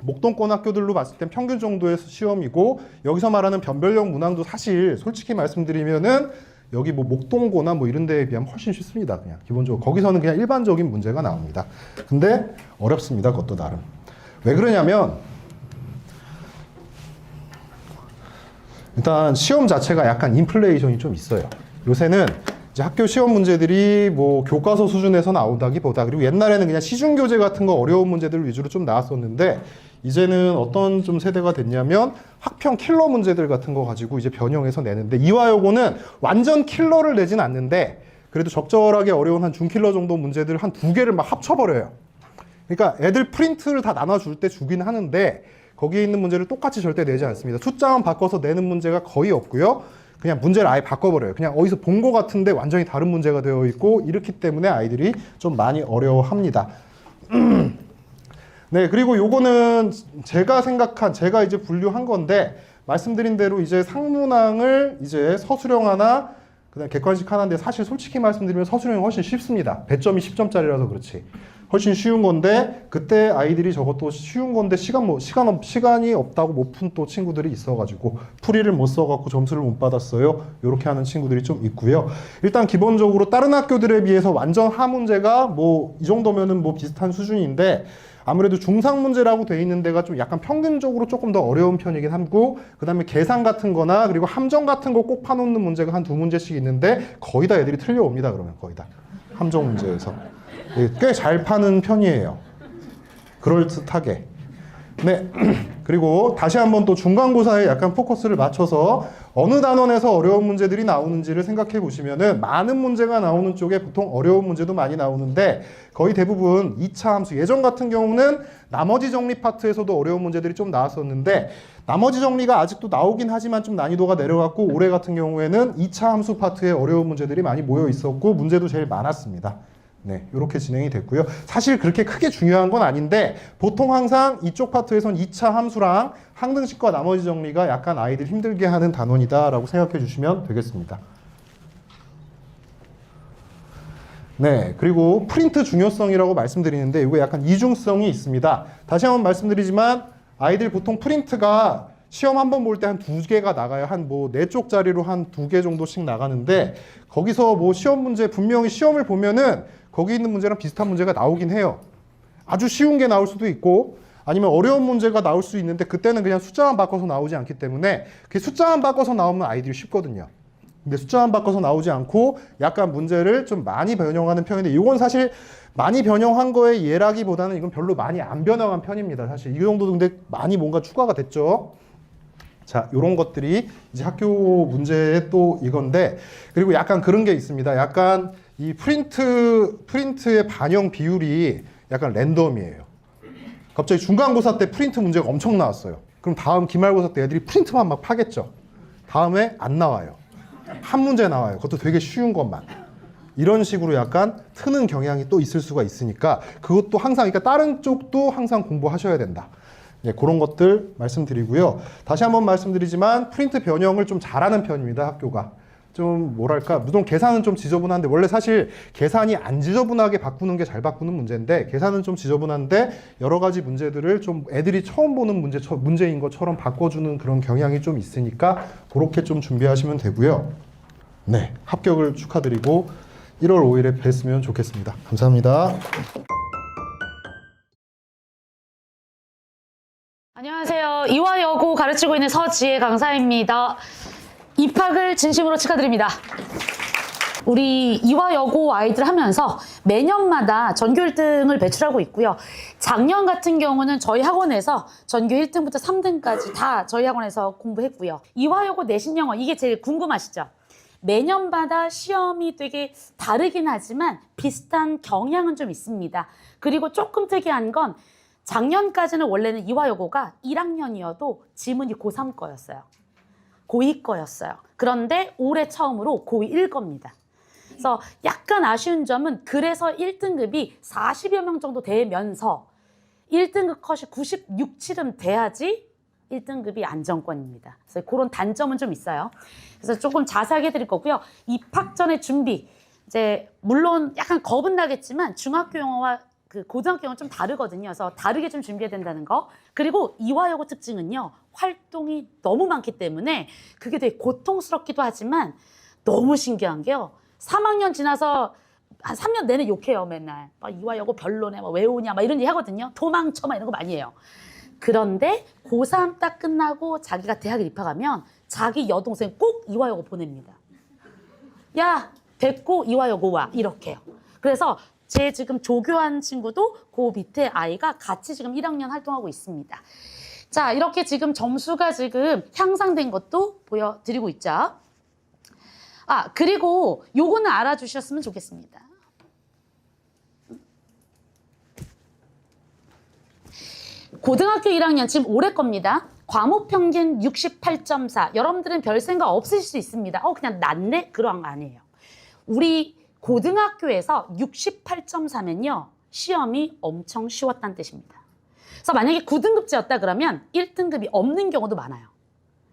목동권 학교들로 봤을 땐 평균 정도의 시험이고 여기서 말하는 변별력 문항도 사실 솔직히 말씀드리면은 여기 뭐 목동고나 뭐 이런 데에 비하면 훨씬 쉽습니다. 그냥 기본적으로 거기서는 그냥 일반적인 문제가 나옵니다. 근데 어렵습니다. 그것도 나름. 왜 그러냐면 일단 시험 자체가 약간 인플레이션이 좀 있어요. 요새는 이제 학교 시험 문제들이 뭐 교과서 수준에서 나오다기보다 그리고 옛날에는 그냥 시중 교재 같은 거 어려운 문제들 위주로 좀 나왔었는데 이제는 어떤 좀 세대가 됐냐면 학평 킬러 문제들 같은 거 가지고 이제 변형해서 내는데 이화여고는 완전 킬러를 내진 않는데 그래도 적절하게 어려운 한 중킬러 정도 문제들 한 두 개를 막 합쳐버려요. 그러니까 애들 프린트를 다 나눠줄 때 주긴 하는데 거기에 있는 문제를 똑같이 절대 내지 않습니다. 숫자만 바꿔서 내는 문제가 거의 없고요. 그냥 문제를 아예 바꿔버려요. 그냥 어디서 본 거 같은데 완전히 다른 문제가 되어 있고 이렇기 때문에 아이들이 좀 많이 어려워합니다. 네, 그리고 요거는 제가 이제 분류한 건데 말씀드린 대로 이제 상문항을 이제 서술형 하나 그다음 객관식 하나인데 사실 솔직히 말씀드리면 서술형이 훨씬 쉽습니다. 배점이 10점짜리라서 그렇지. 훨씬 쉬운 건데 그때 아이들이 저것도 쉬운 건데 시간이 없다고 못 푼 또 친구들이 있어가지고 풀이를 못 써갖고 점수를 못 받았어요. 이렇게 하는 친구들이 좀 있고요. 일단 기본적으로 다른 학교들에 비해서 완전 하 문제가 뭐 이 정도면은 뭐 비슷한 수준인데 아무래도 중상 문제라고 돼 있는 데가 좀 약간 평균적으로 조금 더 어려운 편이긴 하고 그 다음에 계산 같은 거나 그리고 함정 같은 거 꼭 파놓는 문제가 한 두 문제씩 있는데 거의 다 애들이 틀려옵니다. 그러면 거의 다 함정 문제에서 꽤 잘 파는 편이에요. 그럴듯하게. 네. 그리고 다시 한번 또 중간고사에 약간 포커스를 맞춰서 어느 단원에서 어려운 문제들이 나오는지를 생각해 보시면은 많은 문제가 나오는 쪽에 보통 어려운 문제도 많이 나오는데 거의 대부분 2차 함수 예전 같은 경우는 나머지 정리 파트에서도 어려운 문제들이 좀 나왔었는데 나머지 정리가 아직도 나오긴 하지만 좀 난이도가 내려갔고 올해 같은 경우에는 2차 함수 파트에 어려운 문제들이 많이 모여 있었고 문제도 제일 많았습니다. 네, 이렇게 진행이 됐고요. 사실 그렇게 크게 중요한 건 아닌데 보통 항상 이쪽 파트에선 2차 함수랑 항등식과 나머지 정리가 약간 아이들 힘들게 하는 단원이다라고 생각해 주시면 되겠습니다. 네, 그리고 프린트 중요성이라고 말씀드리는데 이거 약간 이중성이 있습니다. 다시 한번 말씀드리지만 아이들 보통 프린트가 시험 한 번 볼 때 한 두 개가 나가요. 한 뭐 4쪽짜리로 한 2개 정도씩 나가는데 거기서 뭐 시험 문제 분명히 시험을 보면은 거기 있는 문제랑 비슷한 문제가 나오긴 해요. 아주 쉬운 게 나올 수도 있고 아니면 어려운 문제가 나올 수 있는데 그때는 그냥 숫자만 바꿔서 나오지 않기 때문에 그 숫자만 바꿔서 나오면 아이들이 쉽거든요. 근데 숫자만 바꿔서 나오지 않고 약간 문제를 좀 많이 변형하는 편인데 이건 사실 많이 변형한 거의 예라기보다는 이건 별로 많이 안 변형한 편입니다. 사실 이 정도 근데 많이 뭔가 추가가 됐죠. 자, 요런 것들이 이제 학교 문제의 또 이건데 그리고 약간 그런 게 있습니다. 약간 이 프린트의 반영 비율이 약간 랜덤이에요. 갑자기 중간고사 때 프린트 문제가 엄청 나왔어요. 그럼 다음 기말고사 때 애들이 프린트만 막 파겠죠. 다음에 안 나와요. 한 문제 나와요. 그것도 되게 쉬운 것만. 이런 식으로 약간 트는 경향이 또 있을 수가 있으니까 그것도 항상 그러니까 다른 쪽도 항상 공부하셔야 된다. 네, 그런 것들 말씀드리고요. 다시 한번 말씀드리지만 프린트 변형을 좀 잘하는 편입니다. 학교가. 좀 뭐랄까 물론 계산은 좀 지저분한데 원래 사실 계산이 안 지저분하게 바꾸는 게 잘 바꾸는 문제인데 계산은 좀 지저분한데 여러 가지 문제들을 좀 애들이 처음 보는 문제인 것처럼 바꿔주는 그런 경향이 좀 있으니까 그렇게 좀 준비하시면 되고요. 네, 합격을 축하드리고 1월 5일에 뵀으면 좋겠습니다. 감사합니다. 안녕하세요. 이화여고 가르치고 있는 서지혜 강사입니다. 입학을 진심으로 축하드립니다. 우리 이화여고 아이들 하면서 매년마다 전교 1등을 배출하고 있고요. 작년 같은 경우는 저희 학원에서 전교 1등부터 3등까지 다 저희 학원에서 공부했고요. 이화여고 내신 영어 이게 제일 궁금하시죠? 매년마다 시험이 되게 다르긴 하지만 비슷한 경향은 좀 있습니다. 그리고 조금 특이한 건 작년까지는 원래는 이화여고가 1학년이어도 지문이 고3 거였어요. 고2 거였어요. 그런데 올해 처음으로 고1 겁니다. 그래서 약간 아쉬운 점은 그래서 1등급이 40여 명 정도 되면서 1등급 컷이 96, 7은 돼야지 1등급이 안정권입니다. 그래서 그런 단점은 좀 있어요. 그래서 조금 자세하게 해드릴 거고요. 입학 전의 준비. 이제 물론 약간 겁은 나겠지만 중학교 영어와 그 고등학교 영어 좀 다르거든요. 그래서 다르게 좀 준비해야 된다는 거. 그리고 이화여고 특징은요. 활동이 너무 많기 때문에 그게 되게 고통스럽기도 하지만 너무 신기한 게요. 3학년 지나서 한 3년 내내 욕해요, 맨날. 막 이화여고 별로네, 막 왜 오냐, 막 이런 얘기 하거든요. 도망쳐, 막 이런 거 많이 해요. 그런데 고3 딱 끝나고 자기가 대학에 입학하면 자기 여동생 꼭 이화여고 보냅니다. 야, 됐고 이화여고 와. 이렇게요. 그래서 제 지금 조교한 친구도 그 밑에 아이가 같이 지금 1학년 활동하고 있습니다. 자, 이렇게 지금 점수가 지금 향상된 것도 보여드리고 있죠. 아, 그리고 요거는 알아주셨으면 좋겠습니다. 고등학교 1학년 지금 올해 겁니다. 과목 평균 68.4. 여러분들은 별 생각 없으실 수 있습니다. 그냥 낮네? 그런 거 아니에요. 우리 고등학교에서 68.4면요. 시험이 엄청 쉬웠다는 뜻입니다. 그래서 만약에 9등급제였다 그러면 1등급이 없는 경우도 많아요.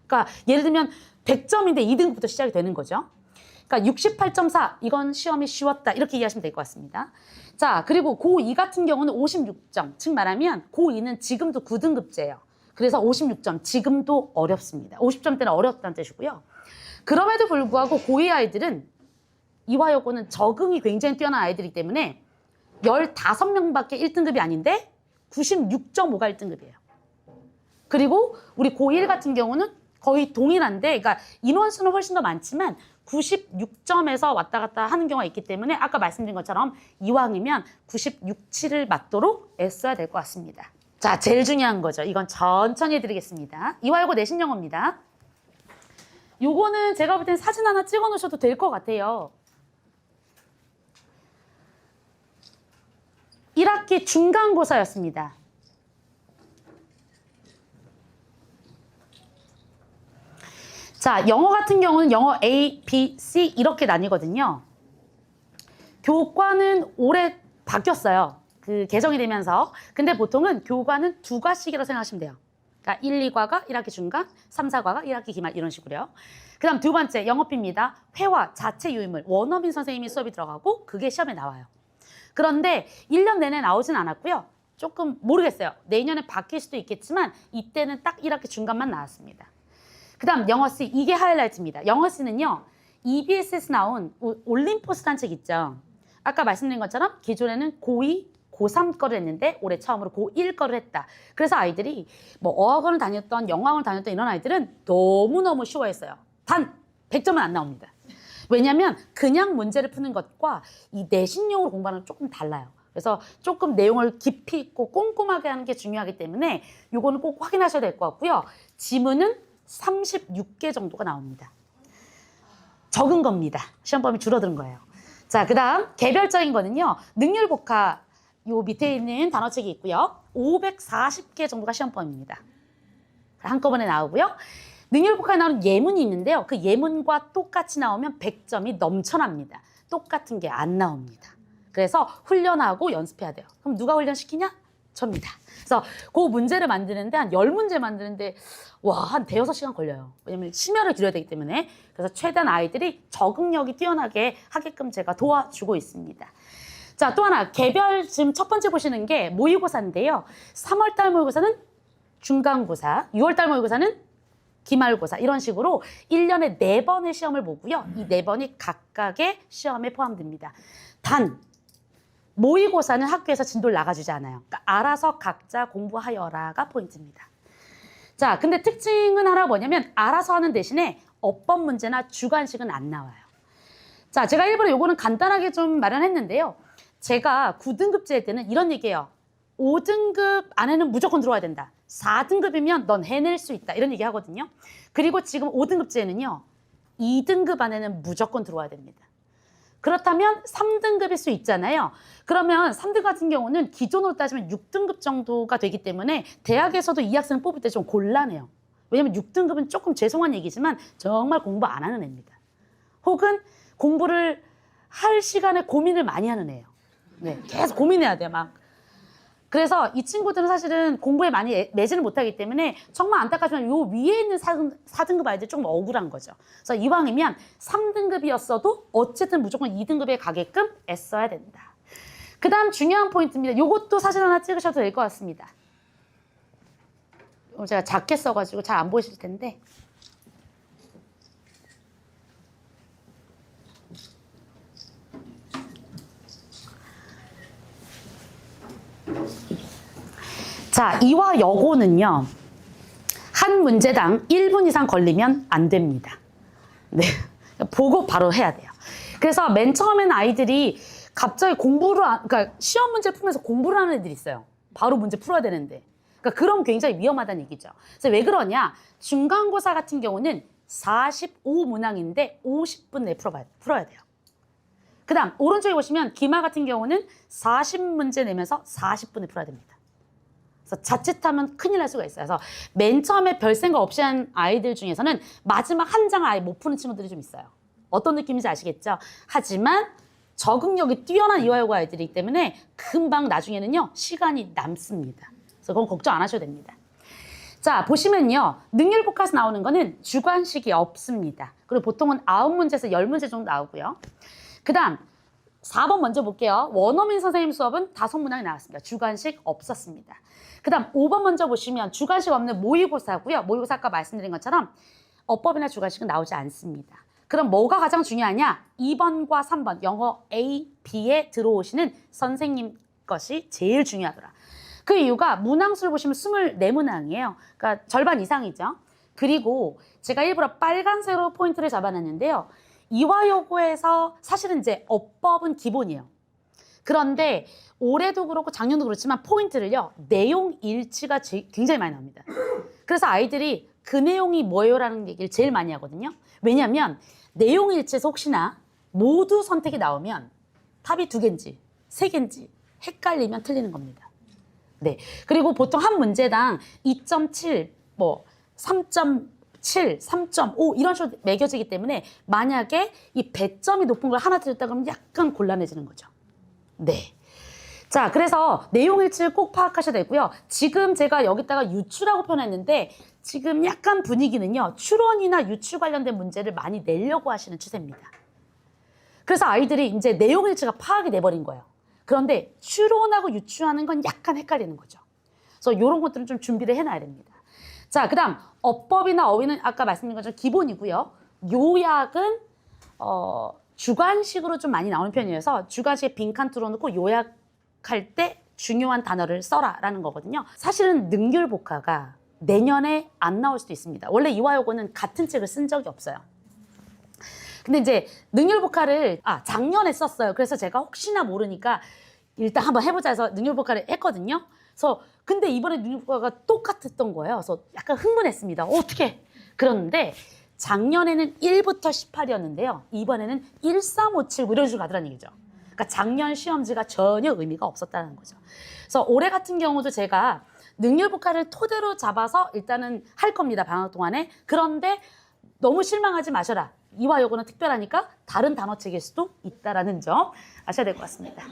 그러니까 예를 들면 100점인데 2등급부터 시작이 되는 거죠. 그러니까 68.4 이건 시험이 쉬웠다 이렇게 이해하시면 될 것 같습니다. 자, 그리고 고2 같은 경우는 56점. 즉 말하면 고2는 지금도 9등급제예요. 그래서 56점 지금도 어렵습니다. 50점대는 어렵다는 뜻이고요. 그럼에도 불구하고 고2 아이들은 이화여고는 적응이 굉장히 뛰어난 아이들이기 때문에 15명밖에 1등급이 아닌데 96.5가 1등급이에요. 그리고 우리 고1 같은 경우는 거의 동일한데, 그러니까 인원수는 훨씬 더 많지만 96점에서 왔다 갔다 하는 경우가 있기 때문에 아까 말씀드린 것처럼 이왕이면 96, 7을 맞도록 애써야 될 것 같습니다. 자, 제일 중요한 거죠. 이건 천천히 해드리겠습니다. 이화여고 내신 영어입니다. 요거는 제가 볼 땐 사진 하나 찍어 놓으셔도 될 것 같아요. 1학기 중간고사였습니다. 자, 영어 같은 경우는 영어 A, B, C 이렇게 나뉘거든요. 교과는 올해 바뀌었어요. 그 개정이 되면서. 근데 보통은 교과는 2과씩이라고 생각하시면 돼요. 그러니까 1, 2과가 1학기 중간, 3, 4과가 1학기 기말 이런 식으로요. 그 다음 두 번째 영어 B입니다. 회화, 자체 유인물, 원어민 선생님이 수업이 들어가고 그게 시험에 나와요. 그런데 1년 내내 나오진 않았고요. 조금 모르겠어요. 내년에 바뀔 수도 있겠지만 이때는 딱 1학기 중간만 나왔습니다. 그 다음 영어 C, 이게 하이라이트입니다. 영어 C는요. EBS에서 나온 올림포스라는 책 있죠. 아까 말씀드린 것처럼 기존에는 고2, 고3 거를 했는데 올해 처음으로 고1 거를 했다. 그래서 아이들이 뭐 어학원을 다녔던 영어학원을 다녔던 이런 아이들은 너무너무 쉬워했어요. 단 100점은 안 나옵니다. 왜냐하면 그냥 문제를 푸는 것과 이 내신용으로 공부하는 건 조금 달라요. 그래서 조금 내용을 깊이 있고 꼼꼼하게 하는 게 중요하기 때문에 이거는 꼭 확인하셔야 될 것 같고요. 지문은 36개 정도가 나옵니다. 적은 겁니다. 시험 범위 줄어든 거예요. 자, 그 다음 개별적인 거는요. 능률복화 요 밑에 있는 단어책이 있고요. 540개 정도가 시험 범위입니다. 한꺼번에 나오고요. 능률복화에 나오는 예문이 있는데요. 그 예문과 똑같이 나오면 100점이 넘쳐납니다. 똑같은 게 안 나옵니다. 그래서 훈련하고 연습해야 돼요. 그럼 누가 훈련시키냐? 접니다. 그래서 그 문제를 만드는데 한 10문제 만드는데 한 대여섯 시간 걸려요. 왜냐면 심혈을 기울여야 되기 때문에. 그래서 최대한 아이들이 적응력이 뛰어나게 하게끔 제가 도와주고 있습니다. 자, 또 하나 개별 지금 첫 번째 보시는 게 모의고사인데요. 3월달 모의고사는 중간고사, 6월달 모의고사는 기말고사 이런 식으로 1년에 4번의 시험을 보고요. 이 4번이 각각의 시험에 포함됩니다. 단 모의고사는 학교에서 진도를 나가주지 않아요. 그러니까 알아서 각자 공부하여라가 포인트입니다. 자, 근데 특징은 하나 뭐냐면 알아서 하는 대신에 어법 문제나 주관식은 안 나와요. 자, 제가 일부러 요거는 간단하게 좀 마련했는데요. 제가 9등급제 때는 이런 얘기예요. 5등급 안에는 무조건 들어와야 된다. 4등급이면 넌 해낼 수 있다. 이런 얘기 하거든요. 그리고 지금 5등급제는요. 2등급 안에는 무조건 들어와야 됩니다. 그렇다면 3등급일 수 있잖아요. 그러면 3등급 같은 경우는 기존으로 따지면 6등급 정도가 되기 때문에 대학에서도 이 학생을 뽑을 때 좀 곤란해요. 왜냐면 6등급은 조금 죄송한 얘기지만 정말 공부 안 하는 애입니다. 혹은 공부를 할 시간에 고민을 많이 하는 애예요. 네, 계속 고민해야 돼요, 막. 그래서 이 친구들은 사실은 공부에 많이 매진을 못하기 때문에 정말 안타깝지만 요 위에 있는 4등급 아이들 조금 억울한 거죠. 그래서 이왕이면 3등급이었어도 어쨌든 무조건 2등급에 가게끔 애써야 된다. 그 다음 중요한 포인트입니다. 요것도 사진 하나 찍으셔도 될 것 같습니다. 제가 작게 써가지고 잘 안 보이실 텐데. 자, 이와 여고는요, 한 문제당 1분 이상 걸리면 안 됩니다. 네. 보고 바로 해야 돼요. 그래서 맨 처음에는 아이들이 갑자기 그러니까 시험 문제 풀면서 공부를 하는 애들이 있어요. 바로 문제 풀어야 되는데. 그러니까 그럼 굉장히 위험하다는 얘기죠. 그래서 왜 그러냐? 중간고사 같은 경우는 45문항인데 50분 내에 풀어야 돼요. 그 다음, 오른쪽에 보시면 기말 같은 경우는 40문제 내면서 40분에 풀어야 됩니다. 그래서 자칫하면 큰일 날 수가 있어요. 그래서 맨 처음에 별 생각 없이 한 아이들 중에서는 마지막 한 장을 아예 못 푸는 친구들이 좀 있어요. 어떤 느낌인지 아시겠죠? 하지만 적응력이 뛰어난 이화여고 아이들이기 때문에 금방 나중에는요, 시간이 남습니다. 그래서 그건 걱정 안 하셔도 됩니다. 자, 보시면요, 능률복화에서 나오는 거는 주관식이 없습니다. 그리고 보통은 9문제에서 10문제 정도 나오고요. 그 다음 4번 먼저 볼게요. 원어민 선생님 수업은 5문항이 나왔습니다. 주관식 없었습니다. 그 다음 5번 먼저 보시면 주관식 없는 모의고사고요. 모의고사 아까 말씀드린 것처럼 어법이나 주관식은 나오지 않습니다. 그럼 뭐가 가장 중요하냐? 2번과 3번 영어 A, B에 들어오시는 선생님 것이 제일 중요하더라. 그 이유가 문항수를 보시면 24문항이에요. 그러니까 절반 이상이죠. 그리고 제가 일부러 빨간색으로 포인트를 잡아놨는데요. 이화여고에서 사실은 이제 어법은 기본이에요. 그런데 올해도 그렇고 작년도 그렇지만 포인트를요, 내용 일치가 굉장히 많이 나옵니다. 그래서 아이들이 그 내용이 뭐예요라는 얘기를 제일 많이 하거든요. 왜냐하면 내용 일치에서 혹시나 모두 선택이 나오면 답이 2개인지 3개인지 헷갈리면 틀리는 겁니다. 네. 그리고 보통 한 문제당 2.7, 3.7, 3.5 이런 식으로 매겨지기 때문에 만약에 이 배점이 높은 걸 하나 틀렸다 그러면 약간 곤란해지는 거죠. 네. 자, 그래서 내용 일치를 꼭 파악하셔야 되고요. 지금 제가 여기다가 유추라고 표현했는데 지금 약간 분위기는요, 추론이나 유추 관련된 문제를 많이 내려고 하시는 추세입니다. 그래서 아이들이 이제 내용 일치가 파악이 돼버린 거예요. 그런데 추론하고 유추하는 건 약간 헷갈리는 거죠. 그래서 이런 것들은 좀 준비를 해놔야 됩니다. 자, 그 다음 어법이나 어휘는 아까 말씀드린 것처럼 기본이고요. 요약은 주관식으로 좀 많이 나오는 편이어서 주관식에 빈칸 뚫어놓고 요약할 때 중요한 단어를 써라라는 거거든요. 사실은 능률복화가 내년에 안 나올 수도 있습니다. 원래 이화여고는 같은 책을 쓴 적이 없어요. 근데 이제 능률복화를 작년에 썼어요. 그래서 제가 혹시나 모르니까 일단 한번 해보자 해서 능률복화를 했거든요. 그래서 근데 이번에 능률복화가 똑같았던 거예요. 그래서 약간 흥분했습니다. 어떻게? 그런데 작년에는 1부터 18이었는데요. 이번에는 1, 3, 5, 7 이런 식으로 가더라는 얘기죠. 그러니까 작년 시험지가 전혀 의미가 없었다는 거죠. 그래서 올해 같은 경우도 제가 능률복화를 토대로 잡아서 일단은 할 겁니다. 방학 동안에. 그런데 너무 실망하지 마셔라. 이화여고는 특별하니까 다른 단어책일 수도 있다라는 점 아셔야 될 것 같습니다.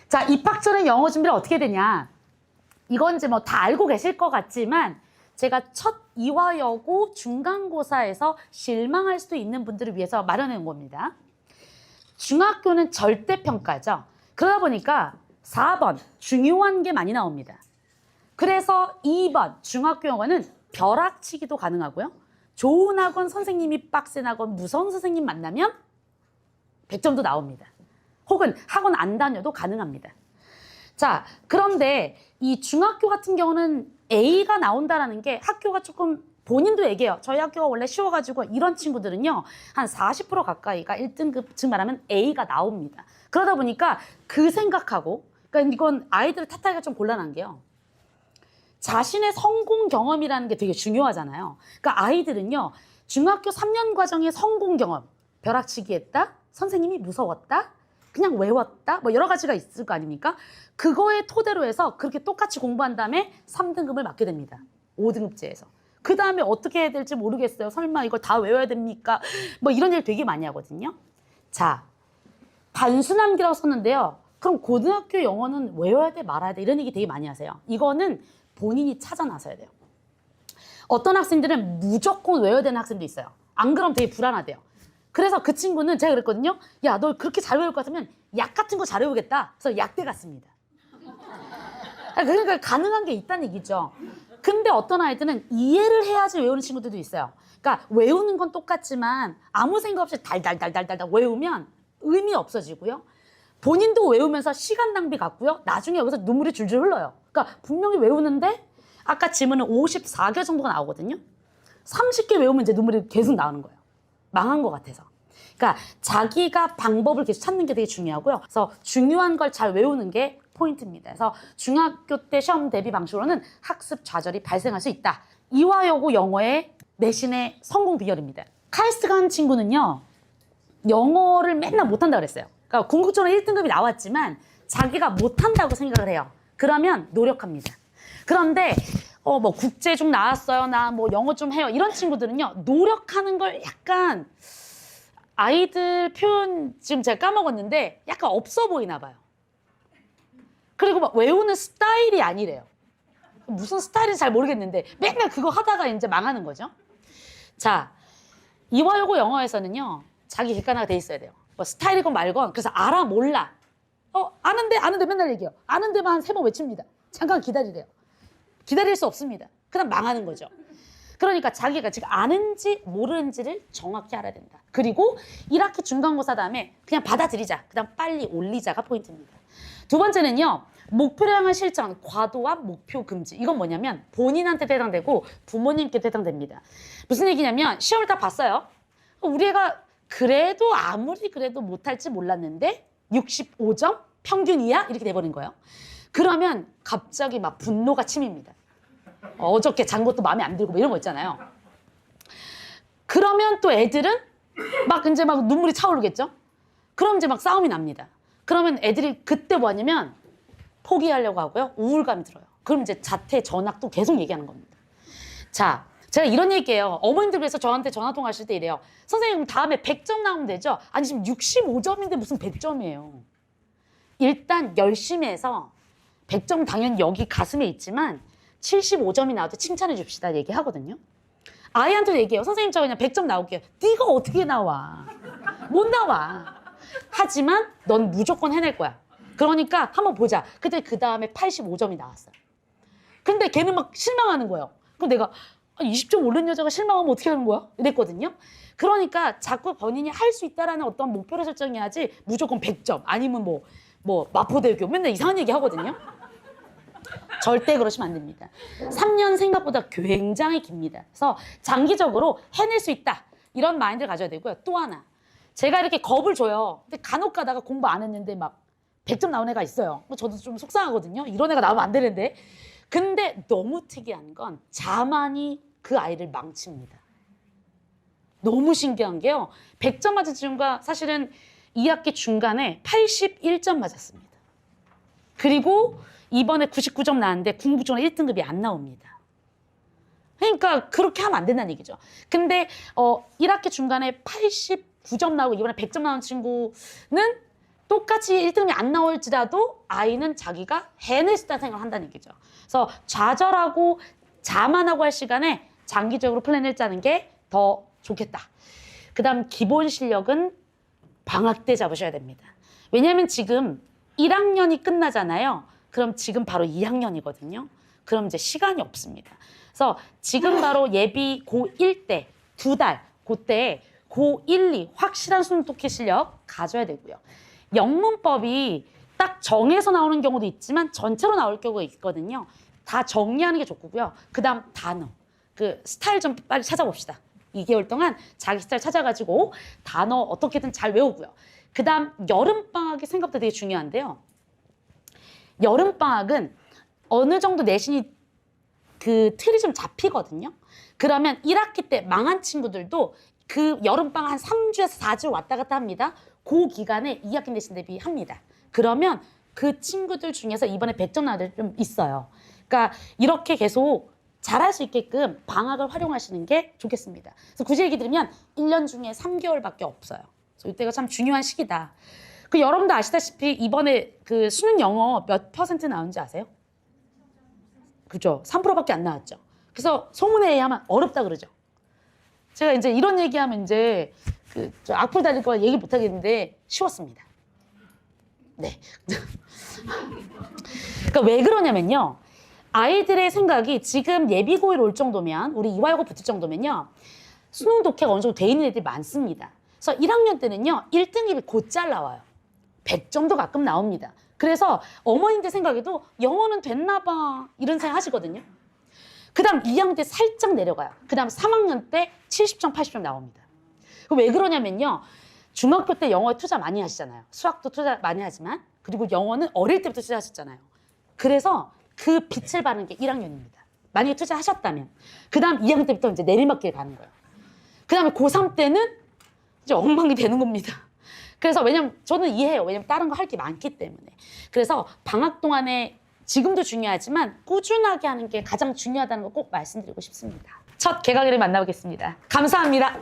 자, 입학 전에 영어 준비를 어떻게 되냐? 이건 이제 뭐 다 알고 계실 것 같지만 제가 첫 이화여고 중간고사에서 실망할 수도 있는 분들을 위해서 마련해 온 겁니다. 중학교는 절대평가죠. 그러다 보니까 4번 중요한 게 많이 나옵니다. 그래서 2번 중학교 영어는 벼락치기도 가능하고요. 좋은 학원 선생님이 빡센 학원 무서운 선생님 만나면 100점도 나옵니다. 혹은 학원 안 다녀도 가능합니다. 자, 그런데 이 중학교 같은 경우는 A가 나온다라는 게 학교가 조금 본인도 얘기해요. 저희 학교가 원래 쉬워가지고 이런 친구들은요. 한 40% 가까이가 1등급 즉 말하면 A가 나옵니다. 그러다 보니까 그 생각하고 그러니까 이건 아이들을 탓하기가 좀 곤란한 게요. 자신의 성공 경험이라는 게 되게 중요하잖아요. 그러니까 아이들은요. 중학교 3년 과정의 성공 경험, 벼락치기 했다, 선생님이 무서웠다, 그냥 외웠다, 뭐 여러 가지가 있을 거 아닙니까? 그거에 토대로 해서 그렇게 똑같이 공부한 다음에 3등급을 맞게 됩니다. 5등급제에서. 그 다음에 어떻게 해야 될지 모르겠어요. 설마 이걸 다 외워야 됩니까? 뭐 이런 일 되게 많이 하거든요. 자, 단순함기라고 썼는데요. 그럼 고등학교 영어는 외워야 돼 말아야 돼 이런 얘기 되게 많이 하세요. 이거는 본인이 찾아 나서야 돼요. 어떤 학생들은 무조건 외워야 되는 학생도 있어요. 안 그러면 되게 불안하대요. 그래서 그 친구는 제가 그랬거든요. 야, 너 그렇게 잘 외울 것 같으면 약 같은 거 잘 외우겠다. 그래서 약대 갔습니다. 그러니까 가능한 게 있다는 얘기죠. 근데 어떤 아이들은 이해를 해야지 외우는 친구들도 있어요. 그러니까 외우는 건 똑같지만 아무 생각 없이 달달달달달 외우면 의미 없어지고요. 본인도 외우면서 시간 낭비 같고요. 나중에 여기서 눈물이 줄줄 흘러요. 그러니까 분명히 외우는데 아까 지문은 54개 정도가 나오거든요. 30개 외우면 이제 눈물이 계속 나오는 거예요. 망한 것 같아서. 그러니까 자기가 방법을 계속 찾는 게 되게 중요하고요. 그래서 중요한 걸 잘 외우는 게 포인트입니다. 그래서 중학교 때 시험 대비 방식으로는 학습 좌절이 발생할 수 있다. 이화여고 영어의 내신의 성공 비결입니다. 카이스트가 한 친구는요. 영어를 맨날 못한다고 그랬어요. 그러니까 궁극적으로 1등급이 나왔지만 자기가 못한다고 생각을 해요. 그러면 노력합니다. 그런데 뭐 국제중 나왔어요. 나 뭐 영어 좀 해요. 이런 친구들은요. 노력하는 걸 약간 아이들 표현 지금 제가 까먹었는데 약간 없어 보이나 봐요. 그리고 막 외우는 스타일이 아니래요. 무슨 스타일인지 잘 모르겠는데 맨날 그거 하다가 이제 망하는 거죠. 자, 이화여고 영어에서는요. 자기 객관화가 돼 있어야 돼요. 뭐 스타일이건 말건 그래서 알아 몰라. 아는데 맨날 얘기해요. 아는데만 한 3번 외칩니다. 잠깐 기다리래요. 기다릴 수 없습니다. 그다음 망하는 거죠. 그러니까 자기가 지금 아는지 모르는지를 정확히 알아야 된다. 그리고 1학기 중간고사 다음에 그냥 받아들이자. 그다음 빨리 올리자가 포인트입니다. 두 번째는요. 목표를 향한 실천, 과도한 목표 금지. 이건 뭐냐면 본인한테도 해당되고 부모님께도 해당됩니다. 무슨 얘기냐면 시험을 다 봤어요. 우리 애가 그래도 아무리 그래도 못할지 몰랐는데 65점? 평균이야? 이렇게 돼버린 거예요. 그러면 갑자기 막 분노가 치밉니다. 어저께 잔 것도 마음에 안 들고 뭐 이런 거 있잖아요. 그러면 또 애들은 막 이제 막 눈물이 차오르겠죠? 그럼 이제 막 싸움이 납니다. 그러면 애들이 그때 뭐 하냐면 포기하려고 하고요. 우울감이 들어요. 그럼 이제 자퇴, 전학도 계속 얘기하는 겁니다. 자, 제가 이런 얘기예요. 어머님들 그래서 저한테 전화 통화하실 때 이래요. 선생님 다음에 100점 나오면 되죠? 아니 지금 65점인데 무슨 100점이에요. 일단 열심히 해서 100점 당연히 여기 가슴에 있지만 75점이 나와도 칭찬해 줍시다 얘기하거든요. 아이한테도 얘기해요. 선생님 저 그냥 100점 나올게요. 네가 어떻게 나와? 못 나와. 하지만 넌 무조건 해낼 거야. 그러니까 한번 보자. 그때 그 다음에 85점이 나왔어요. 근데 걔는 막 실망하는 거예요. 그럼 내가 20점 오른 여자가 실망하면 어떻게 하는 거야? 이랬거든요. 그러니까 자꾸 본인이 할 수 있다라는 어떤 목표를 설정해야지 무조건 100점 아니면 뭐 마포대교 맨날 이상한 얘기 하거든요. 절대 그러시면 안 됩니다. 3년 생각보다 굉장히 깁니다. 그래서 장기적으로 해낼 수 있다. 이런 마인드를 가져야 되고요. 또 하나. 제가 이렇게 겁을 줘요. 근데 간혹 가다가 공부 안 했는데 막 100점 나온 애가 있어요. 저도 좀 속상하거든요. 이런 애가 나오면 안 되는데. 근데 너무 특이한 건 자만이 그 아이를 망칩니다. 너무 신기한 게요. 100점 맞은 친구가 사실은 2학기 중간에 81점 맞았습니다. 그리고 이번에 99점 나왔는데 궁극적으로 1등급이 안 나옵니다. 그러니까 그렇게 하면 안 된다는 얘기죠. 근데 1학기 중간에 89점 나오고 이번에 100점 나온 친구는 똑같이 1등급이 안 나올지라도 아이는 자기가 해낼 수 있다는 생각을 한다는 얘기죠. 그래서 좌절하고 자만하고 할 시간에 장기적으로 플랜을 짜는 게 더 좋겠다. 그 다음 기본 실력은 방학 때 잡으셔야 됩니다. 왜냐하면 지금 1학년이 끝나잖아요. 그럼 지금 바로 2학년이거든요. 그럼 이제 시간이 없습니다. 그래서 지금 바로 예비 고1 때 2달 그때 고1, 2 확실한 수능독해 실력 가져야 되고요. 영문법이 딱 정해서 나오는 경우도 있지만 전체로 나올 경우가 있거든요. 다 정리하는 게 좋고요. 그 다음 단어. 그 스타일 좀 빨리 찾아봅시다. 2개월 동안 자기 스타일 찾아가지고 단어 어떻게든 잘 외우고요. 그 다음 여름방학이 생각보다 되게 중요한데요. 여름방학은 어느 정도 내신이 그 틀이 좀 잡히거든요. 그러면 1학기 때 망한 친구들도 그 여름방학 한 3주에서 4주 왔다 갔다 합니다. 그 기간에 2학기 내신 대비합니다. 그러면 그 친구들 중에서 이번에 100점 나온 애들 좀 있어요. 그러니까 이렇게 계속 잘할 수 있게끔 방학을 활용하시는 게 좋겠습니다. 그래서 굳이 얘기 드리면 1년 중에 3개월밖에 없어요. 그래서 이때가 참 중요한 시기다. 그 여러분도 아시다시피 이번에 그 수능 영어 몇 % 나온지 아세요? 그죠? 3%밖에 안 나왔죠. 그래서 소문에 의하면 어렵다 그러죠. 제가 이제 이런 얘기하면 이제 저 악플 달릴 거라 얘기 못 하겠는데 쉬웠습니다. 네. 그러니까 왜 그러냐면요. 아이들의 생각이 지금 예비고일 올 정도면 우리 이화여고 붙을 정도면요. 수능 독해가 어느 정도 돼 있는 애들이 많습니다. 그래서 1학년 때는요. 1등급이 곧잘 나와요. 100점도 가끔 나옵니다. 그래서 어머님들 생각에도 영어는 됐나 봐 이런 생각 하시거든요. 그 다음 2학년 때 살짝 내려가요. 그 다음 3학년 때 70점, 80점 나옵니다. 왜 그러냐면요. 중학교 때 영어에 투자 많이 하시잖아요. 수학도 투자 많이 하지만 그리고 영어는 어릴 때부터 투자하셨잖아요. 그래서 그 빛을 발하는 게 1학년입니다. 만약에 투자하셨다면. 그 다음 2학년 때부터 이제 내리막길 가는 거예요. 그 다음에 고3 때는 이제 엉망이 되는 겁니다. 그래서 왜냐면 저는 이해해요. 왜냐면 다른 거 할 게 많기 때문에. 그래서 방학 동안에 지금도 중요하지만 꾸준하게 하는 게 가장 중요하다는 거 꼭 말씀드리고 싶습니다. 첫 개강일을 만나보겠습니다. 감사합니다.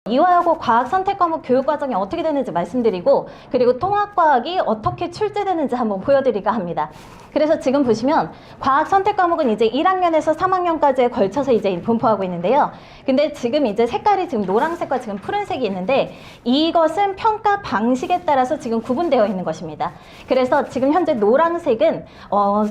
이화여고 과학 선택 과목 교육 과정이 어떻게 되는지 말씀드리고 그리고 통합과학이 어떻게 출제되는지 한번 보여드릴까 합니다. 그래서 지금 보시면 과학 선택 과목은 이제 1학년에서 3학년까지에 걸쳐서 이제 분포하고 있는데요. 근데 지금 이제 색깔이 지금 노란색과 지금 푸른색이 있는데 이것은 평가 방식에 따라서 지금 구분되어 있는 것입니다. 그래서 지금 현재 노란색은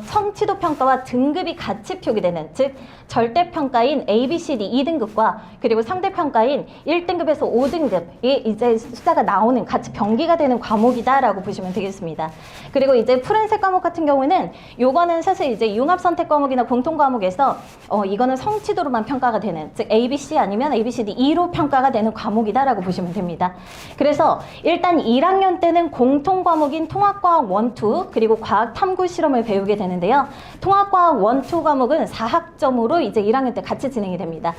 성취도 평가와 등급이 같이 표기되는 즉 절대평가인 A, B, C, D 2등급과 그리고 상대평가인 1등급에서 5등급이 이제 숫자가 나오는 같이 병기가 되는 과목이다라고 보시면 되겠습니다. 그리고 이제 푸른색 과목 같은 경우는 요거는 사실 이제 융합선택 과목이나 공통 과목에서 이거는 성취도로만 평가가 되는 즉 A, B, C 아니면 A, B, C, D 2로 평가가 되는 과목이다라고 보시면 됩니다. 그래서 일단 1학년 때는 공통 과목인 통합과학 1, 2 그리고 과학 탐구 실험을 배우게 되는데요. 통합과학 1, 2 과목은 4학점으로 이제 1학년 때 같이 진행이 됩니다.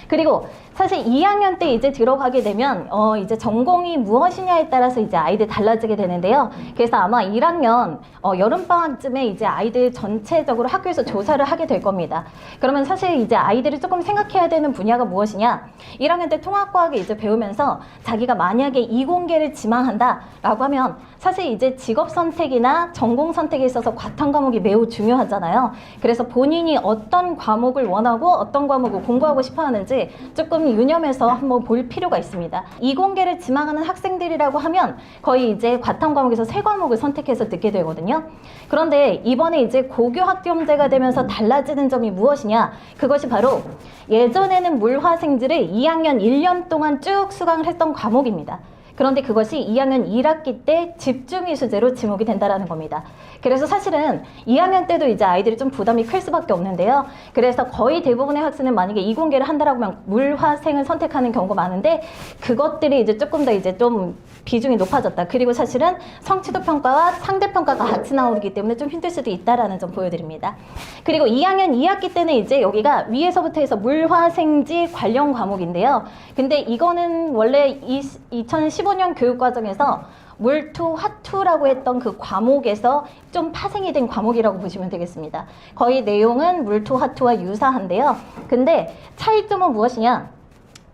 그리고 사실 2학년 때 이제 들어가게 되면 이제 전공이 무엇이냐에 따라서 이제 아이들 달라지게 되는데요. 그래서 아마 1학년 여름방학쯤에 이제 아이들 전체적으로 학교에서 조사를 하게 될 겁니다. 그러면 사실 이제 아이들이 조금 생각해야 되는 분야가 무엇이냐? 1학년 때 통합과학을 이제 배우면서 자기가 만약에 이공계를 지망한다라고 하면 사실 이제 직업 선택이나 전공 선택에 있어서 과탐 과목이 매우 중요하잖아요. 그래서 본인이 어떤 과목을 원하고 어떤 과목을 공부하고 싶어 하는지 조금 유념해서 한번 볼 필요가 있습니다. 이공계를 지망하는 학생들이라고 하면 거의 이제 과탐 과목에서 3과목을 선택해서 듣게 되거든요. 그런데 이번에 이제 고교 학점제가 되면서 달라지는 점이 무엇이냐? 그것이 바로 예전에는 물화생지를 2학년 1년 동안 쭉 수강을 했던 과목입니다. 그런데 그것이 2학년 1학기 때 집중이 수제로 지목이 된다는 겁니다. 그래서 사실은 2학년 때도 이제 아이들이 좀 부담이 클 수밖에 없는데요. 그래서 거의 대부분의 학생은 만약에 이공계를 한다라고 하면 물화생을 선택하는 경우가 많은데 그것들이 이제 조금 더 이제 좀 비중이 높아졌다. 그리고 사실은 성취도 평가와 상대 평가가 같이 나오기 때문에 좀 힘들 수도 있다라는 점 보여드립니다. 그리고 2학년 2학기 때는 이제 여기가 위에서부터 해서 물화생지 관련 과목인데요. 근데 이거는 원래 2015년 교육과정에서 물투, 화투라고 했던 그 과목에서 좀 파생이 된 과목이라고 보시면 되겠습니다. 거의 내용은 물투, 화투와 유사한데요. 근데 차이점은 무엇이냐?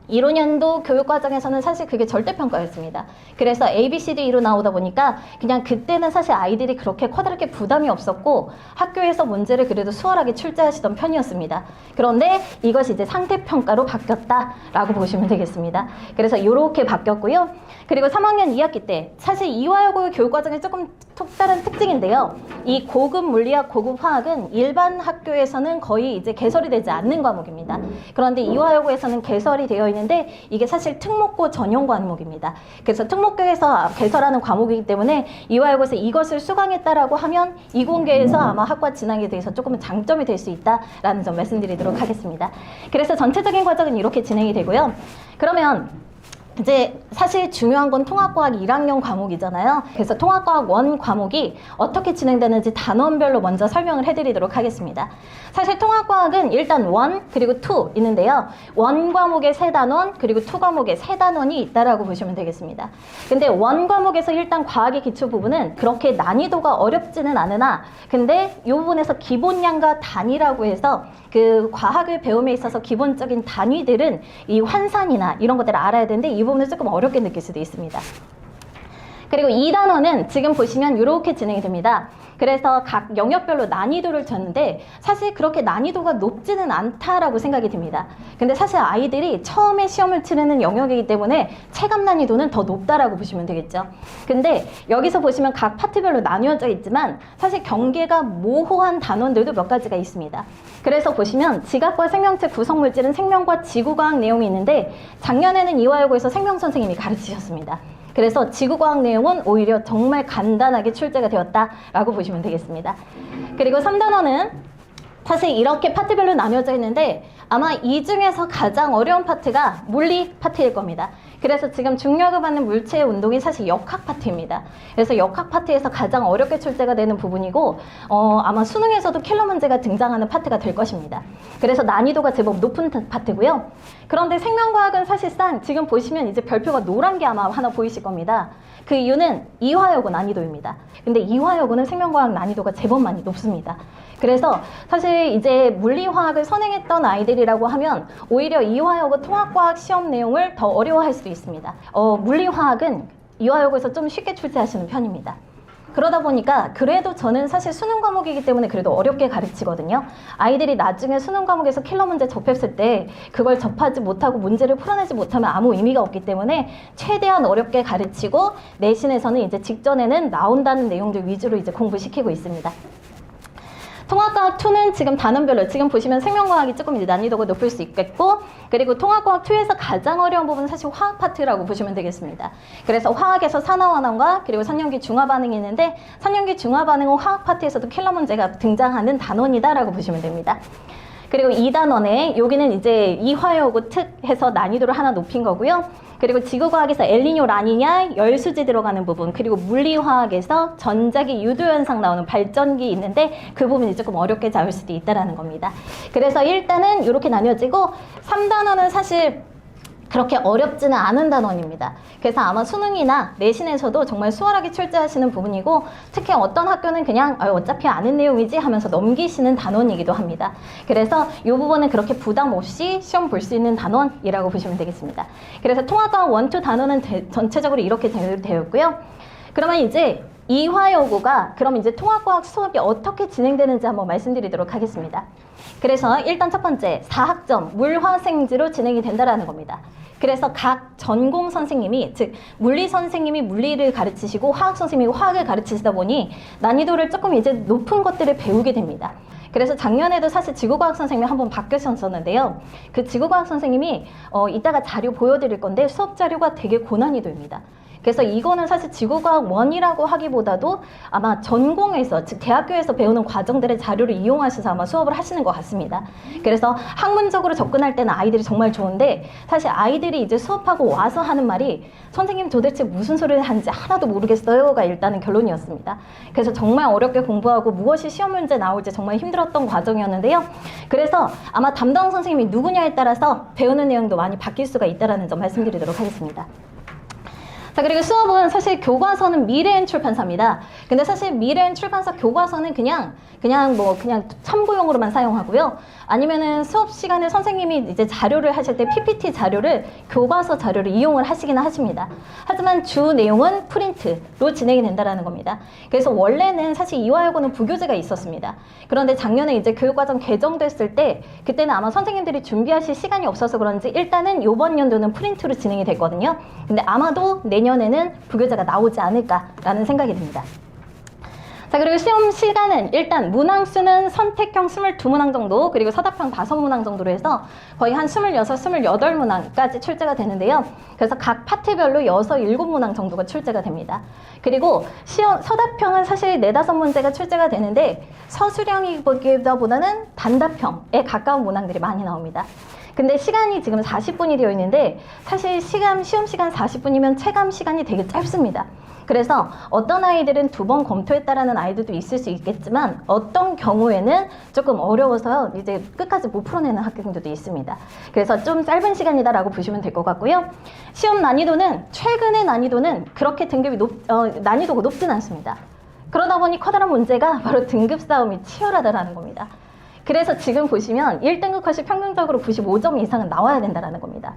15년도 교육과정에서는 사실 그게 절대평가였습니다. 그래서 A, B, C, D로 나오다 보니까 그냥 그때는 사실 아이들이 그렇게 커다랗게 부담이 없었고 학교에서 문제를 그래도 수월하게 출제하시던 편이었습니다. 그런데 이것이 이제 상대평가로 바뀌었다라고 보시면 되겠습니다. 그래서 이렇게 바뀌었고요. 그리고 3학년 2학기 때 사실 이화여고 교육과정의 조금 다른 특징인데요. 이 고급 물리학, 고급 화학은 일반 학교에서는 거의 이제 개설이 되지 않는 과목입니다. 그런데 이화여고에서는 개설이 되어 있는데 이게 사실 특목고 전용 과목입니다. 그래서 특목고에서 개설하는 과목이기 때문에 이화여고에서 이것을 수강했다라고 하면 이공계에서 아마 학과 진학에 대해서 조금은 장점이 될 수 있다라는 점 말씀드리도록 하겠습니다. 그래서 전체적인 과정은 이렇게 진행이 되고요. 그러면 이제 사실 중요한 건 통합과학 1학년 과목이잖아요. 그래서 통합과학 1 과목이 어떻게 진행되는지 단원별로 먼저 설명을 해드리도록 하겠습니다. 사실 통합과학은 일단 1 그리고 2 있는데요. 1 과목에 3단원 그리고 2 과목에 3단원이 있다라고 보시면 되겠습니다. 근데 1 과목에서 일단 과학의 기초 부분은 그렇게 난이도가 어렵지는 않으나 근데 이 부분에서 기본량과 단위라고 해서 그 과학을 배움에 있어서 기본적인 단위들은 이 환산이나 이런 것들을 알아야 되는데 이 부분을 조금 어렵게 느낄 수도 있습니다. 그리고 2단원은 지금 보시면 이렇게 진행이 됩니다. 그래서 각 영역별로 난이도를 줬는데 사실 그렇게 난이도가 높지는 않다라고 생각이 듭니다. 근데 사실 아이들이 처음에 시험을 치르는 영역이기 때문에 체감 난이도는 더 높다라고 보시면 되겠죠. 근데 여기서 보시면 각 파트별로 나뉘어져 있지만 사실 경계가 모호한 단원들도 몇 가지가 있습니다. 그래서 보시면 지각과 생명체 구성물질은 생명과 지구과학 내용이 있는데 작년에는 이화여고에서 생명 선생님이 가르치셨습니다. 그래서 지구과학 내용은 오히려 정말 간단하게 출제가 되었다라고 보시면 되겠습니다. 그리고 3단원은 사실 이렇게 파트별로 나뉘어져 있는데 아마 이 중에서 가장 어려운 파트가 물리 파트일 겁니다. 그래서 지금 중력을 받는 물체의 운동이 사실 역학 파트입니다. 그래서 역학 파트에서 가장 어렵게 출제가 되는 부분이고 아마 수능에서도 킬러 문제가 등장하는 파트가 될 것입니다. 그래서 난이도가 제법 높은 파트고요. 그런데 생명과학은 사실상 지금 보시면 이제 별표가 노란 게 아마 하나 보이실 겁니다. 그 이유는 이화여고 난이도입니다. 근데 이화여고는 생명과학 난이도가 제법 많이 높습니다. 그래서 사실 이제 물리화학을 선행했던 아이들이라고 하면 오히려 이화여고 통합과학 시험 내용을 더 어려워할 수도 있습니다. 물리화학은 이화여고에서 좀 쉽게 출제하시는 편입니다. 그러다 보니까 그래도 저는 사실 수능 과목이기 때문에 그래도 어렵게 가르치거든요. 아이들이 나중에 수능 과목에서 킬러 문제 접했을 때 그걸 접하지 못하고 문제를 풀어내지 못하면 아무 의미가 없기 때문에 최대한 어렵게 가르치고 내신에서는 이제 직전에는 나온다는 내용들 위주로 이제 공부시키고 있습니다. 통합과학 2는 지금 단원별로 지금 보시면 생명과학이 조금 이제 난이도가 높을 수 있겠고 그리고 통합과학 2에서 가장 어려운 부분은 사실 화학 파트라고 보시면 되겠습니다. 그래서 화학에서 산화환원과 그리고 삼년기 중화반응이 있는데 삼년기 중화반응은 화학 파트에서도 킬러 문제가 등장하는 단원이다라고 보시면 됩니다. 그리고 2단원에 여기는 이제 이화여고 특 해서 난이도를 하나 높인 거고요. 그리고 지구과학에서 엘니뇨, 라니냐, 열수지 들어가는 부분, 그리고 물리화학에서 전자기 유도현상 나오는 발전기 있는데 그 부분이 조금 어렵게 잡을 수도 있다는 겁니다. 그래서 일단은 이렇게 나뉘어지고 3단원은 사실 그렇게 어렵지는 않은 단원입니다. 그래서 아마 수능이나 내신에서도 정말 수월하게 출제하시는 부분이고 특히 어떤 학교는 그냥 어차피 아는 내용이지 하면서 넘기시는 단원이기도 합니다. 그래서 이 부분은 그렇게 부담 없이 시험 볼 수 있는 단원이라고 보시면 되겠습니다. 그래서 통합과학 1, 2 단원은 전체적으로 이렇게 되었고요. 그러면 이제 이화여고가 그럼 이제 통합과학 수업이 어떻게 진행되는지 한번 말씀드리도록 하겠습니다. 그래서 일단 첫 번째 4학점 물화생지로 진행이 된다라는 겁니다. 그래서 각 전공 선생님이 즉 물리 선생님이 물리를 가르치시고 화학 선생님이 화학을 가르치시다 보니 난이도를 조금 이제 높은 것들을 배우게 됩니다. 그래서 작년에도 사실 지구과학 선생님이 한번 바뀌셨었는데요. 그 지구과학 선생님이 이따가 자료 보여드릴 건데 수업 자료가 되게 고난이도입니다. 그래서 이거는 사실 지구과학 1이라고 하기보다도 아마 전공에서 즉 대학교에서 배우는 과정들의 자료를 이용하셔서 아마 수업을 하시는 것 같습니다. 그래서 학문적으로 접근할 때는 아이들이 정말 좋은데 사실 아이들이 이제 수업하고 와서 하는 말이 선생님 도대체 무슨 소리를 하는지 하나도 모르겠어요가 일단은 결론이었습니다. 그래서 정말 어렵게 공부하고 무엇이 시험 문제 나올지 정말 힘들었던 과정이었는데요. 그래서 아마 담당 선생님이 누구냐에 따라서 배우는 내용도 많이 바뀔 수가 있다는 점 말씀드리도록 하겠습니다. 자, 그리고 수업은 사실 교과서는 미래엔 출판사입니다. 근데 사실 미래엔 출판사 교과서는 그냥 참고용으로만 사용하고요. 아니면은 수업 시간에 선생님이 이제 자료를 하실 때 PPT 자료를 교과서 자료를 이용을 하시기는 하십니다. 하지만 주 내용은 프린트로 진행이 된다라는 겁니다. 그래서 원래는 사실 이화여고는 부교재가 있었습니다. 그런데 작년에 이제 교육과정 개정됐을 때 그때는 아마 선생님들이 준비하실 시간이 없어서 그런지 일단은 이번 연도는 프린트로 진행이 됐거든요. 근데 아마도 내년에는 부교재가 나오지 않을까라는 생각이 듭니다. 자, 그리고 시험 시간은 일단 문항수는 선택형 22문항 정도 그리고 서답형 5문항 정도로 해서 거의 한 26, 28문항까지 출제가 되는데요. 그래서 각 파트별로 6, 7문항 정도가 출제가 됩니다. 그리고 서답형은 사실 4, 5문제가 출제가 되는데 서술형이기보다는 단답형에 가까운 문항들이 많이 나옵니다. 근데 시간이 지금 40분이 되어 있는데 사실 시험 시간 40분이면 체감 시간이 되게 짧습니다. 그래서 어떤 아이들은 2번 검토했다라는 아이들도 있을 수 있겠지만 어떤 경우에는 조금 어려워서 이제 끝까지 못 풀어내는 학생들도 있습니다. 그래서 좀 짧은 시간이다라고 보시면 될 것 같고요. 시험 난이도는 최근의 난이도는 그렇게 난이도가 높진 않습니다. 그러다 보니 커다란 문제가 바로 등급 싸움이 치열하다라는 겁니다. 그래서 지금 보시면 1등급 컷이 평균적으로 95점 이상은 나와야 된다는 겁니다.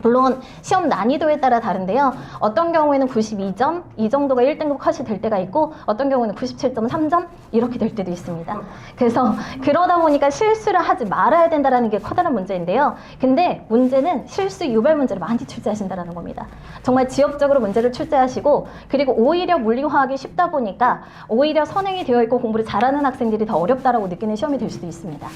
물론 시험 난이도에 따라 다른데요. 어떤 경우에는 92점 이 정도가 1등급 컷이 될 때가 있고 어떤 경우는 97.3점 이렇게 될 때도 있습니다. 그래서 그러다 보니까 실수를 하지 말아야 된다는 게 커다란 문제인데요. 근데 문제는 실수 유발 문제를 많이 출제하신다는 겁니다. 정말 지역적으로 문제를 출제하시고 그리고 오히려 물리화학이 쉽다 보니까 오히려 선행이 되어 있고 공부를 잘하는 학생들이 더 어렵다라고 느끼는 시험이 될 수도 있습니다.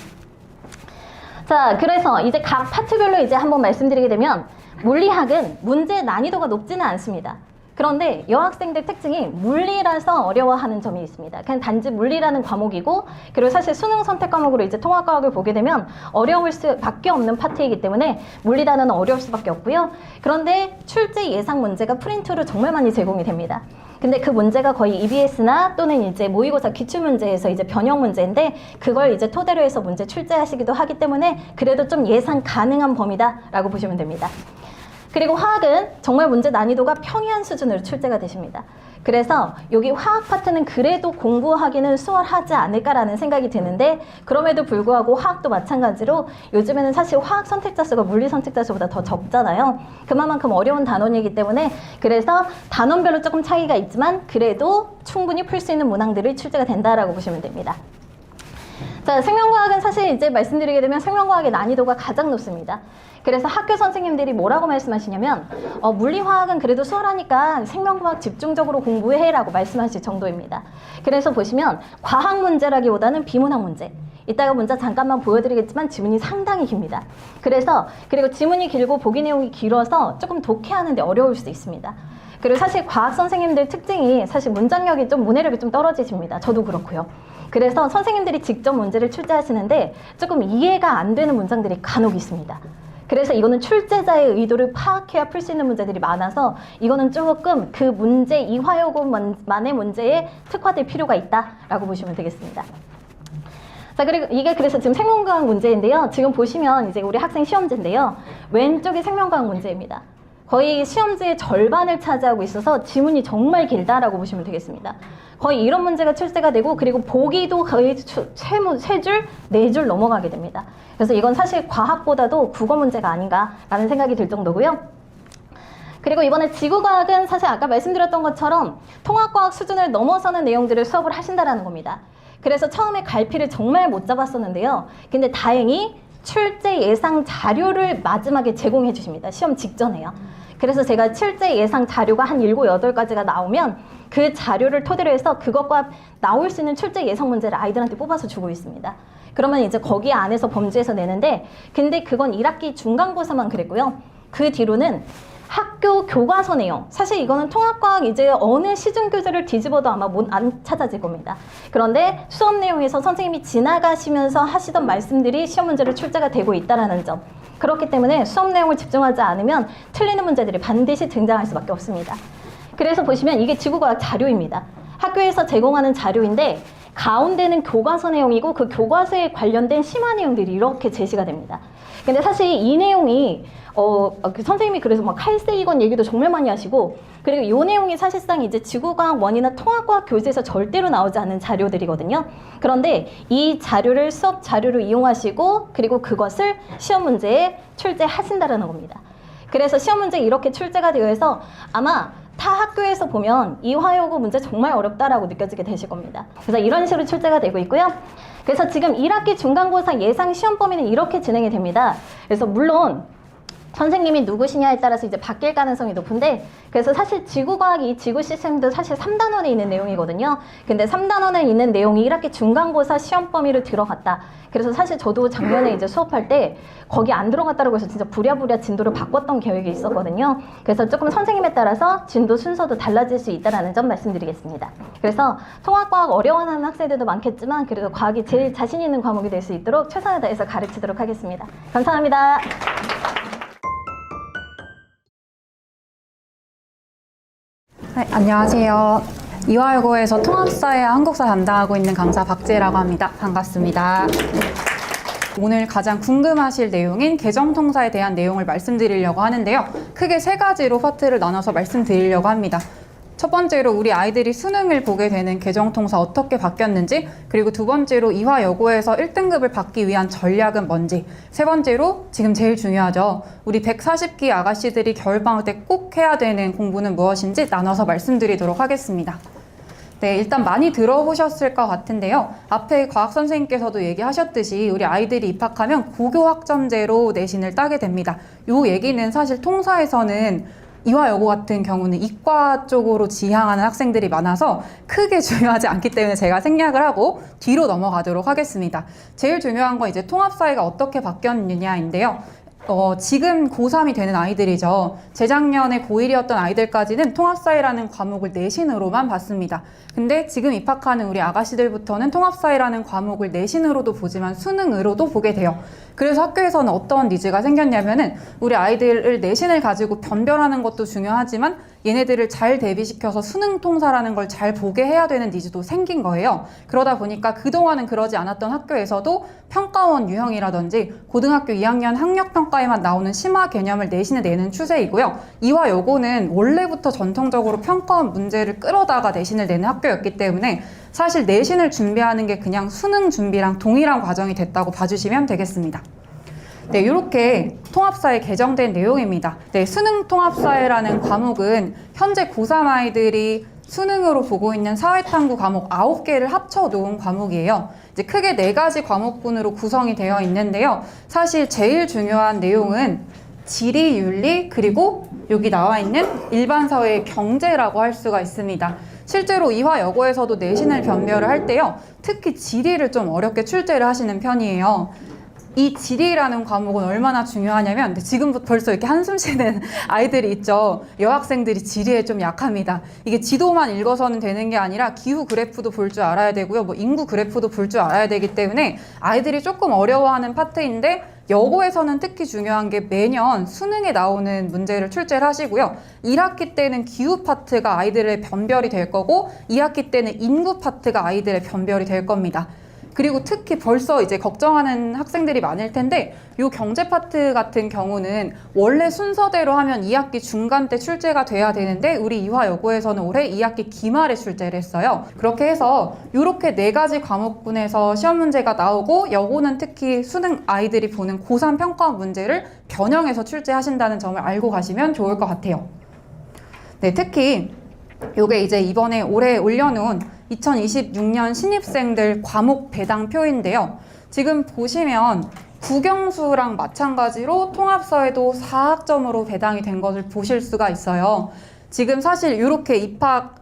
자, 그래서 이제 각 파트별로 이제 한번 말씀드리게 되면 물리학은 문제 난이도가 높지는 않습니다. 그런데 여학생들 특징이 물리라서 어려워하는 점이 있습니다. 그냥 단지 물리라는 과목이고 그리고 사실 수능 선택 과목으로 이제 통합과학을 보게 되면 어려울 수밖에 없는 파트이기 때문에 물리 단어는 어려울 수밖에 없고요. 그런데 출제 예상 문제가 프린트로 정말 많이 제공이 됩니다. 근데 그 문제가 거의 EBS나 또는 이제 모의고사 기출문제에서 이제 변형 문제인데 그걸 이제 토대로 해서 문제 출제하시기도 하기 때문에 그래도 좀 예상 가능한 범위다라고 보시면 됩니다. 그리고 화학은 정말 문제 난이도가 평이한 수준으로 출제가 되십니다. 그래서 여기 화학 파트는 그래도 공부하기는 수월하지 않을까라는 생각이 드는데 그럼에도 불구하고 화학도 마찬가지로 요즘에는 사실 화학 선택자 수가 물리 선택자 수보다 더 적잖아요. 그만큼 어려운 단원이기 때문에 그래서 단원별로 조금 차이가 있지만 그래도 충분히 풀 수 있는 문항들이 출제가 된다라고 보시면 됩니다. 자, 생명과학은 사실 이제 말씀드리게 되면 생명과학의 난이도가 가장 높습니다. 그래서 학교 선생님들이 뭐라고 말씀하시냐면 물리화학은 그래도 수월하니까 생명과학 집중적으로 공부해라고 말씀하실 정도입니다. 그래서 보시면 과학 문제라기보다는 비문학 문제. 이따가 문자 잠깐만 보여드리겠지만 지문이 상당히 깁니다. 그리고 지문이 길고 보기 내용이 길어서 조금 독해하는데 어려울 수도 있습니다. 그리고 사실 과학 선생님들 특징이 사실 문장력이 좀 문해력이 좀 떨어지십니다. 저도 그렇고요. 그래서 선생님들이 직접 문제를 출제하시는데 조금 이해가 안 되는 문장들이 간혹 있습니다. 그래서 이거는 출제자의 의도를 파악해야 풀 수 있는 문제들이 많아서 이거는 조금 그 문제 이화여고만의 문제에 특화될 필요가 있다라고 보시면 되겠습니다. 자, 그리고 이게 그래서 지금 생명과학 문제인데요. 지금 보시면 이제 우리 학생 시험지인데요. 왼쪽이 생명과학 문제입니다. 거의 시험지의 절반을 차지하고 있어서 지문이 정말 길다라고 보시면 되겠습니다. 거의 이런 문제가 출제가 되고 그리고 보기도 거의 3줄, 4줄 넘어가게 됩니다. 그래서 이건 사실 과학보다도 국어 문제가 아닌가라는 생각이 들 정도고요. 그리고 이번에 지구과학은 사실 아까 말씀드렸던 것처럼 통합과학 수준을 넘어서는 내용들을 수업을 하신다는 겁니다. 그래서 처음에 갈피를 정말 못 잡았었는데요. 근데 다행히 출제 예상 자료를 마지막에 제공해 주십니다. 시험 직전에요. 그래서 제가 출제 예상 자료가 한 7, 8가지가 나오면 그 자료를 토대로 해서 그것과 나올 수 있는 출제 예상 문제를 아이들한테 뽑아서 주고 있습니다. 그러면 이제 거기 안에서 범주에서 내는데 근데 그건 1학기 중간고사만 그랬고요. 그 뒤로는 학교 교과서 내용, 사실 이거는 통합과학 이제 어느 시중 교재를 뒤집어도 아마 안 찾아질 겁니다. 그런데 수업 내용에서 선생님이 지나가시면서 하시던 말씀들이 시험 문제로 출제가 되고 있다는 점. 그렇기 때문에 수업 내용을 집중하지 않으면 틀리는 문제들이 반드시 등장할 수밖에 없습니다. 그래서 보시면 이게 지구과학 자료입니다. 학교에서 제공하는 자료인데 가운데는 교과서 내용이고 그 교과서에 관련된 심화 내용들이 이렇게 제시가 됩니다. 근데 사실 이 내용이 그 선생님이 그래서 막 칼세이건 얘기도 정말 많이 하시고 그리고 이 내용이 사실상 이제 지구과학 원이나 통합과학 교재에서 절대로 나오지 않는 자료들이거든요. 그런데 이 자료를 수업 자료로 이용하시고 그리고 그것을 시험 문제에 출제하신다는 겁니다. 그래서 시험 문제 이렇게 출제가 되어 있어서 아마 타 학교에서 보면 이화여고 문제 정말 어렵다라고 느껴지게 되실 겁니다. 그래서 이런 식으로 출제가 되고 있고요. 그래서 지금 1학기 중간고사 예상 시험 범위는 이렇게 진행이 됩니다. 그래서 물론 선생님이 누구시냐에 따라서 이제 바뀔 가능성이 높은데, 그래서 사실 지구과학 이 지구 시스템도 사실 3단원에 있는 내용이거든요. 근데 3단원에 있는 내용이 1학기 중간고사 시험 범위로 들어갔다. 그래서 사실 저도 작년에 이제 수업할 때 거기 안 들어갔다고 해서 진짜 부랴부랴 진도를 바꿨던 계획이 있었거든요. 그래서 조금 선생님에 따라서 진도 순서도 달라질 수 있다는 점 말씀드리겠습니다. 그래서 통합과학 어려워하는 학생들도 많겠지만 그래도 과학이 제일 자신 있는 과목이 될 수 있도록 최선을 다해서 가르치도록 하겠습니다. 감사합니다. 네, 안녕하세요. 이화여고에서 통합사회와 한국사 담당하고 있는 강사 박지혜라고 합니다. 반갑습니다. 오늘 가장 궁금하실 내용인 개정통사에 대한 내용을 말씀드리려고 하는데요. 크게 세 가지로 파트를 나눠서 말씀드리려고 합니다. 첫 번째로 우리 아이들이 수능을 보게 되는 개정통사 어떻게 바뀌었는지, 그리고 두 번째로 이화여고에서 1등급을 받기 위한 전략은 뭔지, 세 번째로 지금 제일 중요하죠. 우리 140기 아가씨들이 겨울방학 때 꼭 해야 되는 공부는 무엇인지 나눠서 말씀드리도록 하겠습니다. 네, 일단 많이 들어보셨을 것 같은데요. 앞에 과학선생님께서도 얘기하셨듯이 우리 아이들이 입학하면 고교학점제로 내신을 따게 됩니다. 이 얘기는 사실 통사에서는 이화여고 같은 경우는 이과 쪽으로 지향하는 학생들이 많아서 크게 중요하지 않기 때문에 제가 생략을 하고 뒤로 넘어가도록 하겠습니다. 제일 중요한 건 이제 통합사회가 어떻게 바뀌었느냐인데요. 지금 고3이 되는 아이들이죠. 재작년에 고1이었던 아이들까지는 통합사회라는 과목을 내신으로만 봤습니다. 근데 지금 입학하는 우리 아가씨들부터는 통합사회라는 과목을 내신으로도 보지만 수능으로도 보게 돼요. 그래서 학교에서는 어떤 니즈가 생겼냐면은 우리 아이들을 내신을 가지고 변별하는 것도 중요하지만 얘네들을 잘 대비시켜서 수능 통사라는 걸 잘 보게 해야 되는 니즈도 생긴 거예요. 그러다 보니까 그동안은 그러지 않았던 학교에서도 평가원 유형이라든지 고등학교 2학년 학력평가에만 나오는 심화 개념을 내신에 내는 추세이고요. 이화여고는 원래부터 전통적으로 평가원 문제를 끌어다가 내신을 내는 학교였기 때문에 사실 내신을 준비하는 게 그냥 수능 준비랑 동일한 과정이 됐다고 봐주시면 되겠습니다. 네, 이렇게 통합사회 개정된 내용입니다. 네, 수능 통합사회라는 과목은 현재 고3 아이들이 수능으로 보고 있는 사회탐구 과목 9개를 합쳐 놓은 과목이에요. 이제 크게 4가지 과목군으로 구성이 되어 있는데요. 사실 제일 중요한 내용은 지리, 윤리, 그리고 여기 나와 있는 일반사회의 경제라고 할 수가 있습니다. 실제로 이화여고에서도 내신을 변별을 할 때요. 특히 지리를 좀 어렵게 출제를 하시는 편이에요. 이 지리라는 과목은 얼마나 중요하냐면 지금부터 벌써 이렇게 한숨 쉬는 아이들이 있죠. 여학생들이 지리에 좀 약합니다. 이게 지도만 읽어서는 되는 게 아니라 기후 그래프도 볼 줄 알아야 되고요. 뭐 인구 그래프도 볼 줄 알아야 되기 때문에 아이들이 조금 어려워하는 파트인데 여고에서는 특히 중요한 게 매년 수능에 나오는 문제를 출제를 하시고요. 1학기 때는 기후 파트가 아이들의 변별이 될 거고 2학기 때는 인구 파트가 아이들의 변별이 될 겁니다. 그리고 특히 벌써 이제 걱정하는 학생들이 많을 텐데 요 경제 파트 같은 경우는 원래 순서대로 하면 2학기 중간 때 출제가 돼야 되는데 우리 이화여고에서는 올해 2학기 기말에 출제를 했어요. 그렇게 해서 요렇게 4가지 과목군에서 시험 문제가 나오고 여고는 특히 수능 아이들이 보는 고3 평가 문제를 변형해서 출제하신다는 점을 알고 가시면 좋을 것 같아요. 네, 특히 요게 이제 이번에 올해 올려놓은 2026년 신입생들 과목 배당표인데요. 지금 보시면 국영수랑 마찬가지로 통합사회도 4학점으로 배당이 된 것을 보실 수가 있어요. 지금 사실 이렇게 입학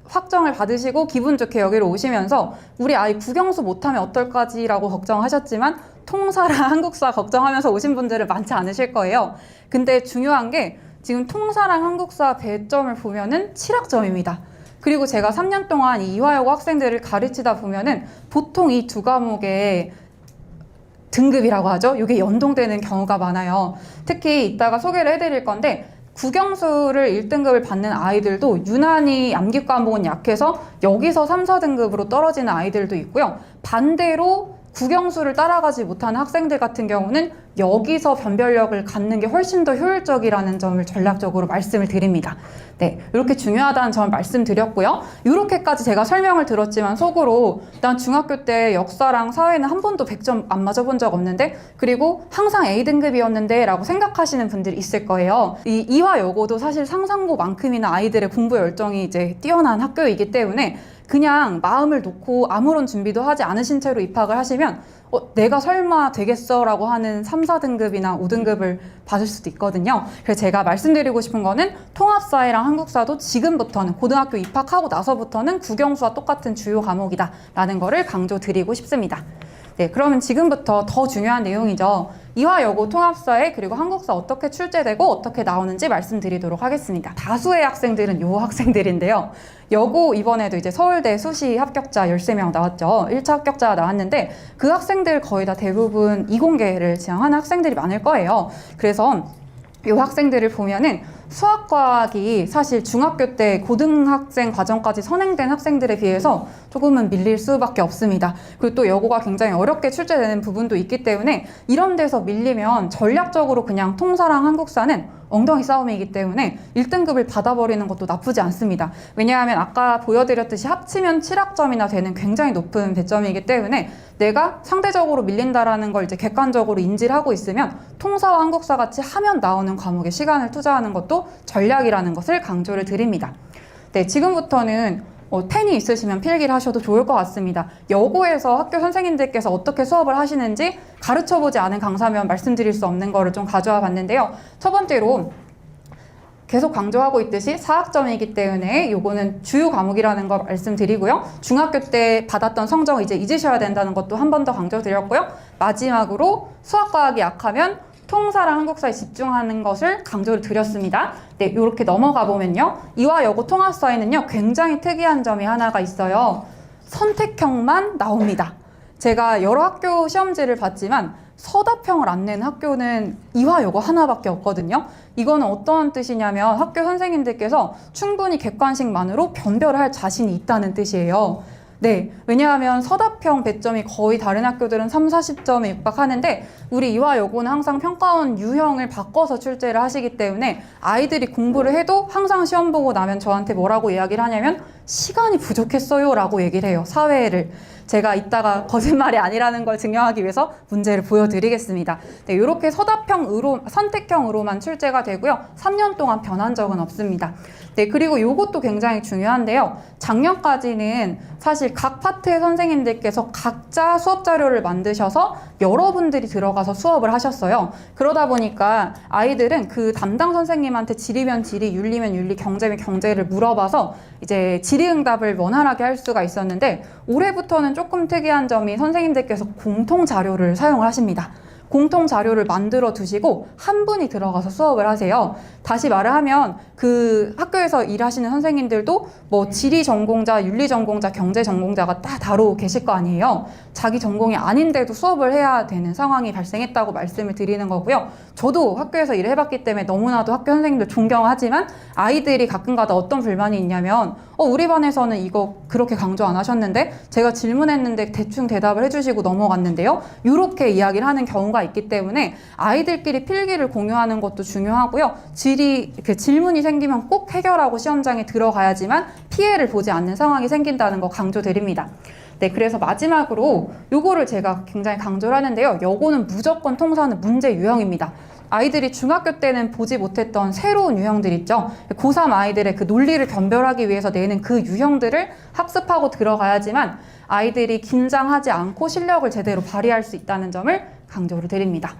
확정을 받으시고 기분 좋게 여기로 오시면서 우리 아이 국영수 못하면 어떨까지라고 걱정하셨지만 통사랑 한국사 걱정하면서 오신 분들은 많지 않으실 거예요. 근데 중요한 게 지금 통사랑 한국사 배점을 보면은 7학점입니다. 그리고 제가 3년 동안 이 이화여고 학생들을 가르치다 보면은 보통 이 두 과목의 등급이라고 하죠. 이게 연동되는 경우가 많아요. 특히 이따가 소개를 해드릴 건데 국영수를 1등급을 받는 아이들도 유난히 암기 과목은 약해서 여기서 3, 4등급으로 떨어지는 아이들도 있고요. 반대로 국영수를 따라가지 못하는 학생들 같은 경우는 여기서 변별력을 갖는 게 훨씬 더 효율적이라는 점을 전략적으로 말씀을 드립니다. 네, 이렇게 중요하다는 점을 말씀드렸고요. 이렇게까지 제가 설명을 들었지만 속으로 난 중학교 때 역사랑 사회는 한 번도 100점 안 맞아본 적 없는데 그리고 항상 A등급이었는데 라고 생각하시는 분들이 있을 거예요. 이 이화여고도 사실 상상고만큼이나 아이들의 공부 열정이 이제 뛰어난 학교이기 때문에 그냥 마음을 놓고 아무런 준비도 하지 않으신 채로 입학을 하시면 내가 설마 되겠어? 라고 하는 3, 4등급이나 5등급을 받을 수도 있거든요. 그래서 제가 말씀드리고 싶은 거는 통합사회랑 한국사도 지금부터는 고등학교 입학하고 나서부터는 국영수와 똑같은 주요 과목이다 라는 거를 강조드리고 싶습니다. 네, 그러면 지금부터 더 중요한 내용이죠. 이화여고 통합사회 그리고 한국사 어떻게 출제되고 어떻게 나오는지 말씀드리도록 하겠습니다. 다수의 학생들은 요 학생들인데요. 여고 이번에도 이제 서울대 수시 합격자 13명 나왔죠. 1차 합격자가 나왔는데 그 학생들 거의 다 대부분 이공계를 지향하는 학생들이 많을 거예요. 그래서 이 학생들을 보면은 수학과학이 사실 중학교 때 고등학생 과정까지 선행된 학생들에 비해서 조금은 밀릴 수밖에 없습니다. 그리고 또 여고가 굉장히 어렵게 출제되는 부분도 있기 때문에 이런 데서 밀리면 전략적으로 그냥 통사랑 한국사는 엉덩이 싸움이기 때문에 1등급을 받아버리는 것도 나쁘지 않습니다. 왜냐하면 아까 보여드렸듯이 합치면 7학점이나 되는 굉장히 높은 배점이기 때문에 내가 상대적으로 밀린다라는 걸 이제 객관적으로 인지를 하고 있으면 통사와 한국사 같이 하면 나오는 과목에 시간을 투자하는 것도 전략이라는 것을 강조를 드립니다. 네, 지금부터는 텐이 있으시면 필기를 하셔도 좋을 것 같습니다. 여고에서 학교 선생님들께서 어떻게 수업을 하시는지 가르쳐보지 않은 강사면 말씀드릴 수 없는 거를 좀 가져와 봤는데요. 첫 번째로 계속 강조하고 있듯이 4학점이기 때문에 요거는 주요 과목이라는 거 말씀드리고요. 중학교 때 받았던 성적 이제 잊으셔야 된다는 것도 한 번 더 강조드렸고요. 마지막으로 수학과학이 약하면 통사랑 한국사에 집중하는 것을 강조를 드렸습니다. 네, 이렇게 넘어가 보면요. 이화여고 통합사회는요, 굉장히 특이한 점이 하나가 있어요. 선택형만 나옵니다. 제가 여러 학교 시험지를 봤지만 서답형을 안 낸 학교는 이화여고 하나밖에 없거든요. 이거는 어떤 뜻이냐면 학교 선생님들께서 충분히 객관식만으로 변별을 할 자신이 있다는 뜻이에요. 네, 왜냐하면 서답형 배점이 거의 다른 학교들은 3, 40점에 육박하는데 우리 이화여고는 항상 평가원 유형을 바꿔서 출제를 하시기 때문에 아이들이 공부를 해도 항상 시험 보고 나면 저한테 뭐라고 이야기를 하냐면 시간이 부족했어요 라고 얘기를 해요. 사회를. 제가 이따가 거짓말이 아니라는 걸 증명하기 위해서 문제를 보여드리겠습니다. 네, 이렇게 선택형으로만 출제가 되고요. 3년 동안 변한 적은 없습니다. 네, 그리고 이것도 굉장히 중요한데요. 작년까지는 사실 각 파트의 선생님들께서 각자 수업 자료를 만드셔서 여러분들이 들어가서 수업을 하셨어요. 그러다 보니까 아이들은 그 담당 선생님한테 지리면 지리, 윤리면 윤리, 경제면 경제를 물어봐서 이제 질의응답을 원활하게 할 수가 있었는데 올해부터는 조금 특이한 점이 선생님들께서 공통 자료를 사용을 하십니다. 공통 자료를 만들어 두시고 한 분이 들어가서 수업을 하세요. 다시 말을 하면 그 학교에서 일하시는 선생님들도 뭐 지리 전공자, 윤리 전공자, 경제 전공자가 다 다루고 계실 거 아니에요. 자기 전공이 아닌데도 수업을 해야 되는 상황이 발생했다고 말씀을 드리는 거고요. 저도 학교에서 일을 해봤기 때문에 너무나도 학교 선생님들 존경하지만 아이들이 가끔가다 어떤 불만이 있냐면 우리 반에서는 이거 그렇게 강조 안 하셨는데 제가 질문했는데 대충 대답을 해주시고 넘어갔는데요. 이렇게 이야기를 하는 경우가 있기 때문에 아이들끼리 필기를 공유하는 것도 중요하고요. 질문이 생기면 꼭 해결하고 시험장에 들어가야지만 피해를 보지 않는 상황이 생긴다는 거 강조드립니다. 네, 그래서 마지막으로 요거를 제가 굉장히 강조를 하는데요. 여고는 무조건 통사는 문제 유형입니다. 아이들이 중학교 때는 보지 못했던 새로운 유형들 있죠. 고3 아이들의 그 논리를 변별하기 위해서 내는 그 유형들을 학습하고 들어가야지만 아이들이 긴장하지 않고 실력을 제대로 발휘할 수 있다는 점을 강조를 드립니다.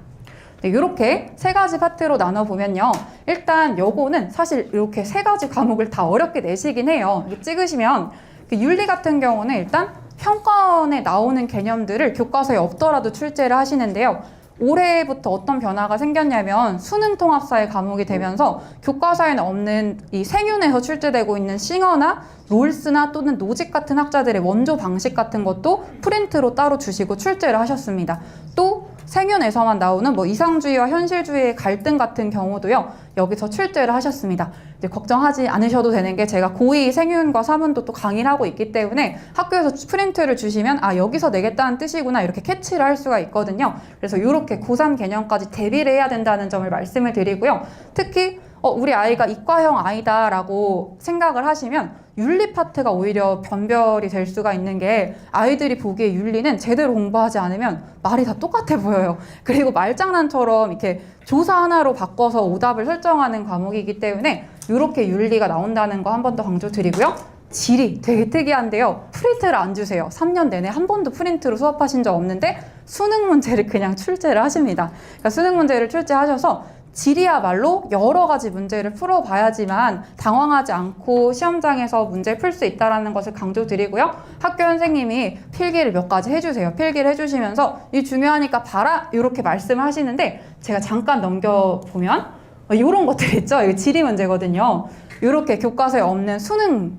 네, 이렇게 세 가지 파트로 나눠보면요. 일단 여고는 사실 이렇게 세 가지 과목을 다 어렵게 내시긴 해요. 이렇게 찍으시면 윤리 같은 경우는 일단 평가원에 나오는 개념들을 교과서에 없더라도 출제를 하시는데요. 올해부터 어떤 변화가 생겼냐면 수능 통합사의 과목이 되면서 교과서에는 없는 이 생윤에서 출제되고 있는 싱어나 롤스나 또는 노직 같은 학자들의 원조 방식 같은 것도 프린트로 따로 주시고 출제를 하셨습니다. 또 생윤에서만 나오는 뭐 이상주의와 현실주의의 갈등 같은 경우도요. 여기서 출제를 하셨습니다. 이제 걱정하지 않으셔도 되는 게 제가 고2 생윤과 사문도 또 강의를 하고 있기 때문에 학교에서 프린트를 주시면 여기서 내겠다는 뜻이구나 이렇게 캐치를 할 수가 있거든요. 그래서 이렇게 고3 개념까지 대비를 해야 된다는 점을 말씀을 드리고요. 특히 우리 아이가 이과형 아이다라고 생각을 하시면 윤리 파트가 오히려 변별이 될 수가 있는 게 아이들이 보기에 윤리는 제대로 공부하지 않으면 말이 다 똑같아 보여요. 그리고 말장난처럼 이렇게 조사 하나로 바꿔서 오답을 설정하는 과목이기 때문에 이렇게 윤리가 나온다는 거 한 번 더 강조드리고요. 지리 되게 특이한데요. 프린트를 안 주세요. 3년 내내 한 번도 프린트로 수업하신 적 없는데 수능 문제를 그냥 출제를 하십니다. 그러니까 수능 문제를 출제하셔서 지리야말로 여러 가지 문제를 풀어봐야지만 당황하지 않고 시험장에서 문제를 풀 수 있다는 것을 강조드리고요. 학교 선생님이 필기를 몇 가지 해주세요. 필기를 해주시면서 이 중요하니까 봐라 이렇게 말씀을 하시는데 제가 잠깐 넘겨보면 이런 것들 있죠. 이거 지리 문제거든요. 이렇게 교과서에 없는 수능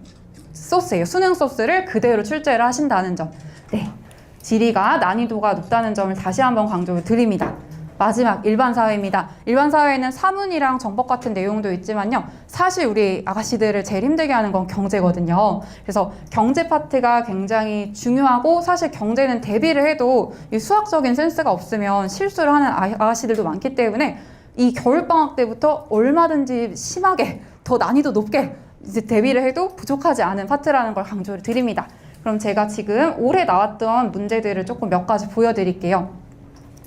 소스예요. 수능 소스를 그대로 출제를 하신다는 점. 네, 지리가 난이도가 높다는 점을 다시 한번 강조를 드립니다. 마지막 일반사회입니다. 일반사회에는 사문이랑 정법 같은 내용도 있지만요. 사실 우리 아가씨들을 제일 힘들게 하는 건 경제거든요. 그래서 경제 파트가 굉장히 중요하고 사실 경제는 대비를 해도 이 수학적인 센스가 없으면 실수를 하는 아가씨들도 많기 때문에 이 겨울방학 때부터 얼마든지 심하게 더 난이도 높게 이제 대비를 해도 부족하지 않은 파트라는 걸 강조를 드립니다. 그럼 제가 지금 올해 나왔던 문제들을 조금 몇 가지 보여드릴게요.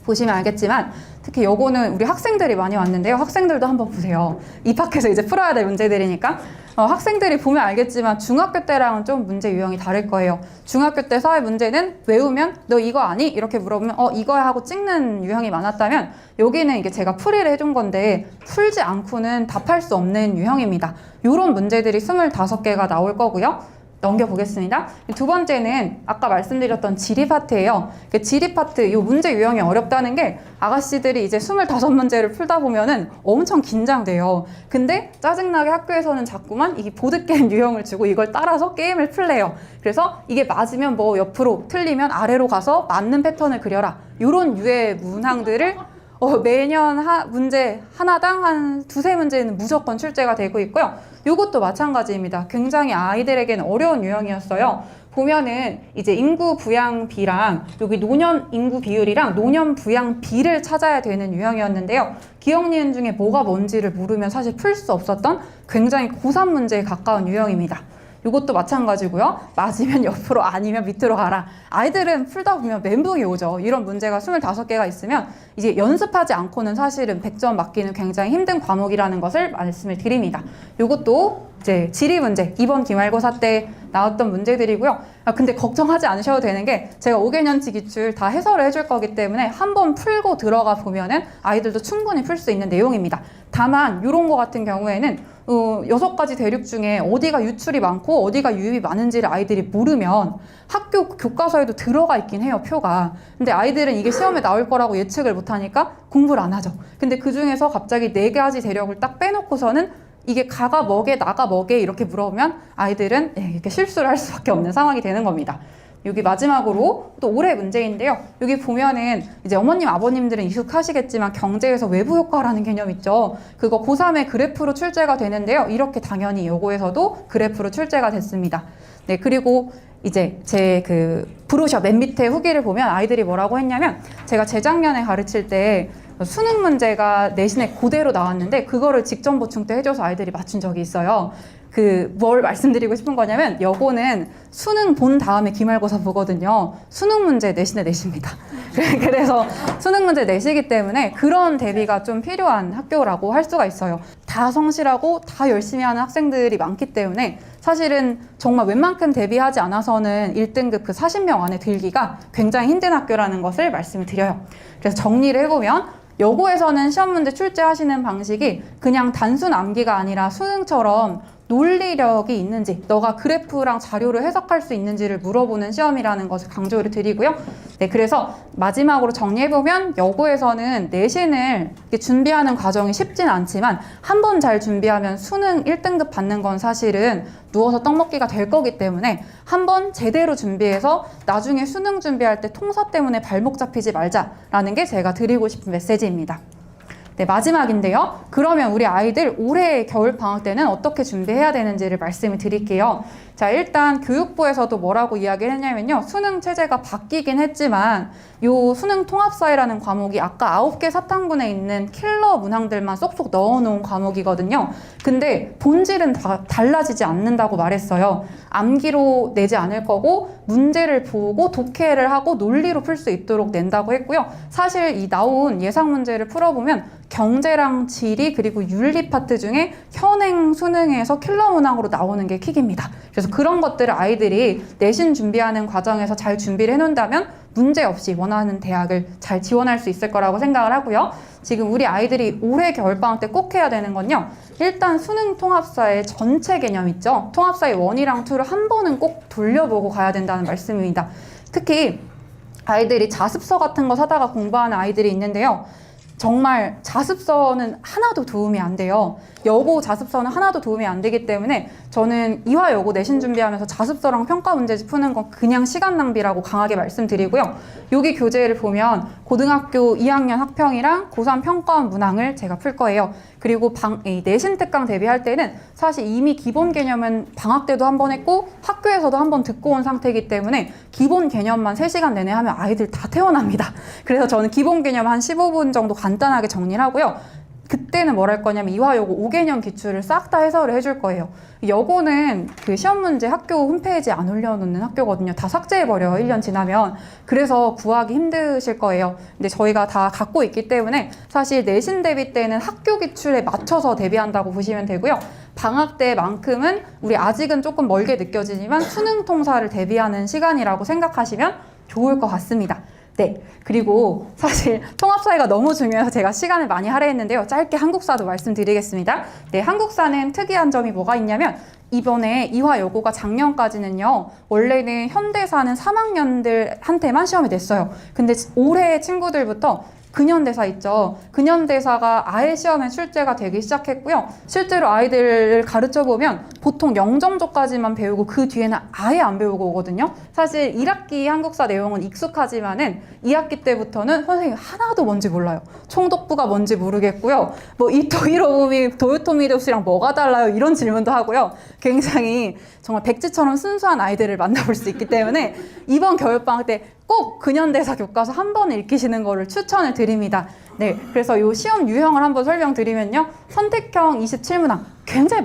보시면 알겠지만 특히 요거는 우리 학생들이 많이 왔는데요. 학생들도 한번 보세요. 입학해서 이제 풀어야 될 문제들이니까 학생들이 보면 알겠지만 중학교 때랑은 좀 문제 유형이 다를 거예요. 중학교 때 사회 문제는 외우면 너 이거 아니? 이렇게 물어보면 이거야 하고 찍는 유형이 많았다면 여기는 이게 제가 풀이를 해준 건데 풀지 않고는 답할 수 없는 유형입니다. 이런 문제들이 25개가 나올 거고요. 넘겨보겠습니다. 두 번째는 아까 말씀드렸던 지리 파트예요. 지리 파트, 이 문제 유형이 어렵다는 게 아가씨들이 이제 25문제를 풀다 보면은 엄청 긴장돼요. 근데 짜증나게 학교에서는 자꾸만 이 보드게임 유형을 주고 이걸 따라서 게임을 풀래요. 그래서 이게 맞으면 뭐 옆으로, 틀리면 아래로 가서 맞는 패턴을 그려라. 이런 유의 문항들을 매년 문제 하나당 한 2-3문제는 무조건 출제가 되고 있고요. 이것도 마찬가지입니다. 굉장히 아이들에게는 어려운 유형이었어요. 보면은 이제 인구 부양비랑 여기 노년 인구 비율이랑 노년 부양비를 찾아야 되는 유형이었는데요. 기억 니은 중에 뭐가 뭔지를 모르면 사실 풀 수 없었던 굉장히 고3 문제에 가까운 유형입니다. 이것도 마찬가지고요. 맞으면 옆으로 아니면 밑으로 가라. 아이들은 풀다 보면 멘붕이 오죠. 이런 문제가 25개가 있으면 이제 연습하지 않고는 사실은 100점 맞기는 굉장히 힘든 과목이라는 것을 말씀을 드립니다. 이것도 이제 지리 문제, 이번 기말고사 때 나왔던 문제들이고요. 근데 걱정하지 않으셔도 되는 게 제가 5개년치 기출 다 해설을 해줄 거기 때문에 한번 풀고 들어가 보면은 아이들도 충분히 풀 수 있는 내용입니다. 다만 이런 거 같은 경우에는 6가지 대륙 중에 어디가 유출이 많고 어디가 유입이 많은지를 아이들이 모르면 학교 교과서에도 들어가 있긴 해요, 표가. 근데 아이들은 이게 시험에 나올 거라고 예측을 못하니까 공부를 안 하죠. 근데 그 중에서 갑자기 4가지 대륙을 딱 빼놓고서는 이게 가가 뭐게 나가 뭐게 이렇게 물어보면 아이들은 이렇게 실수를 할 수밖에 없는 상황이 되는 겁니다. 여기 마지막으로 또 올해 문제인데요. 여기 보면은 이제 어머님 아버님들은 익숙하시겠지만 경제에서 외부 효과라는 개념 있죠. 그거 고3의 그래프로 출제가 되는데요. 이렇게 당연히 요거에서도 그래프로 출제가 됐습니다. 네, 그리고 이제 제 그 브로셔 맨 밑에 후기를 보면 아이들이 뭐라고 했냐면 제가 재작년에 가르칠 때 수능 문제가 내신에 그대로 나왔는데 그거를 직전 보충 때 해줘서 아이들이 맞춘 적이 있어요. 뭘 말씀드리고 싶은 거냐면 요거는 수능 본 다음에 기말고사 보거든요. 수능 문제 내신에 내십니다. 그래서 수능 문제 내시기 때문에 그런 대비가 좀 필요한 학교라고 할 수가 있어요. 다 성실하고 다 열심히 하는 학생들이 많기 때문에 사실은 정말 웬만큼 대비하지 않아서는 1등급 그 40명 안에 들기가 굉장히 힘든 학교라는 것을 말씀을 드려요. 그래서 정리를 해보면 여고에서는 시험 문제 출제하시는 방식이 그냥 단순 암기가 아니라 수능처럼 논리력이 있는지, 너가 그래프랑 자료를 해석할 수 있는지를 물어보는 시험이라는 것을 강조를 드리고요. 네, 그래서 마지막으로 정리해보면 여고에서는 내신을 준비하는 과정이 쉽진 않지만 한 번 잘 준비하면 수능 1등급 받는 건 사실은 누워서 떡 먹기가 될 거기 때문에 한 번 제대로 준비해서 나중에 수능 준비할 때 통사 때문에 발목 잡히지 말자라는 게 제가 드리고 싶은 메시지입니다. 네, 마지막인데요. 그러면 우리 아이들 올해 겨울방학 때는 어떻게 준비해야 되는지를 말씀을 드릴게요. 자, 일단 교육부에서도 뭐라고 이야기를 했냐면요. 수능 체제가 바뀌긴 했지만 요 수능 통합사회라는 과목이 아까 9개 사탕분에 있는 킬러 문항들만 쏙쏙 넣어놓은 과목이거든요. 근데 본질은 다 달라지지 않는다고 말했어요. 암기로 내지 않을 거고 문제를 보고 독해를 하고 논리로 풀 수 있도록 낸다고 했고요. 사실 이 나온 예상 문제를 풀어보면 경제랑 지리 그리고 윤리 파트 중에 현행 수능에서 킬러 문항으로 나오는 게 킥입니다. 그래서 그런 것들을 아이들이 내신 준비하는 과정에서 잘 준비를 해놓는다면 문제 없이 원하는 대학을 잘 지원할 수 있을 거라고 생각을 하고요. 지금 우리 아이들이 올해 겨울방학 때 꼭 해야 되는 건요. 일단 수능 통합사의 전체 개념 있죠. 통합사의 1이랑 2를 한 번은 꼭 돌려보고 가야 된다는 말씀입니다. 특히 아이들이 자습서 같은 거 사다가 공부하는 아이들이 있는데요. 정말 자습서는 하나도 도움이 안 돼요. 여고 자습서는 하나도 도움이 안 되기 때문에 저는 이화 여고 내신 준비하면서 자습서랑 평가 문제집 푸는 건 그냥 시간 낭비라고 강하게 말씀드리고요. 여기 교재를 보면 고등학교 2학년 학평이랑 고3 평가원 문항을 제가 풀 거예요. 그리고 이 내신 특강 대비할 때는 사실 이미 기본 개념은 방학 때도 한 번 했고 학교에서도 한 번 듣고 온 상태이기 때문에 기본 개념만 3시간 내내 하면 아이들 다 태어납니다. 그래서 저는 기본 개념 한 15분 정도 간단하게 정리를 하고요. 그때는 뭘 할 거냐면 이화여고 5개년 기출을 싹 다 해설을 해줄 거예요. 여고는 그 시험 문제 학교 홈페이지에 안 올려놓는 학교거든요. 다 삭제해버려요. 1년 지나면. 그래서 구하기 힘드실 거예요. 근데 저희가 다 갖고 있기 때문에 사실 내신 대비 때는 학교 기출에 맞춰서 대비한다고 보시면 되고요. 방학 때만큼은 우리 아직은 조금 멀게 느껴지지만 수능 통사를 대비하는 시간이라고 생각하시면 좋을 것 같습니다. 네, 그리고 사실 통합사회가 너무 중요해서 제가 시간을 많이 할애했는데요. 짧게 한국사도 말씀드리겠습니다. 네, 한국사는 특이한 점이 뭐가 있냐면 이번에 이화여고가 작년까지는요. 원래는 현대사는 3학년들한테만 시험이 냈어요. 근데 올해 친구들부터 근현대사 있죠. 근현대사가 아예 시험에 출제가 되기 시작했고요. 실제로 아이들을 가르쳐보면 보통 영정조까지만 배우고 그 뒤에는 아예 안 배우고 오거든요. 사실 1학기 한국사 내용은 익숙하지만은 2학기 때부터는 선생님이 하나도 뭔지 몰라요. 총독부가 뭔지 모르겠고요. 뭐 이 도이로부미 도요토미도시랑 뭐가 달라요? 이런 질문도 하고요. 굉장히 정말 백지처럼 순수한 아이들을 만나볼 수 있기 때문에 이번 겨울방학 때 꼭 근현대사 교과서 한 번 읽히시는 거를 추천을 드립니다. 네, 그래서 이 시험 유형을 한번 설명드리면요. 선택형 27문항 굉장히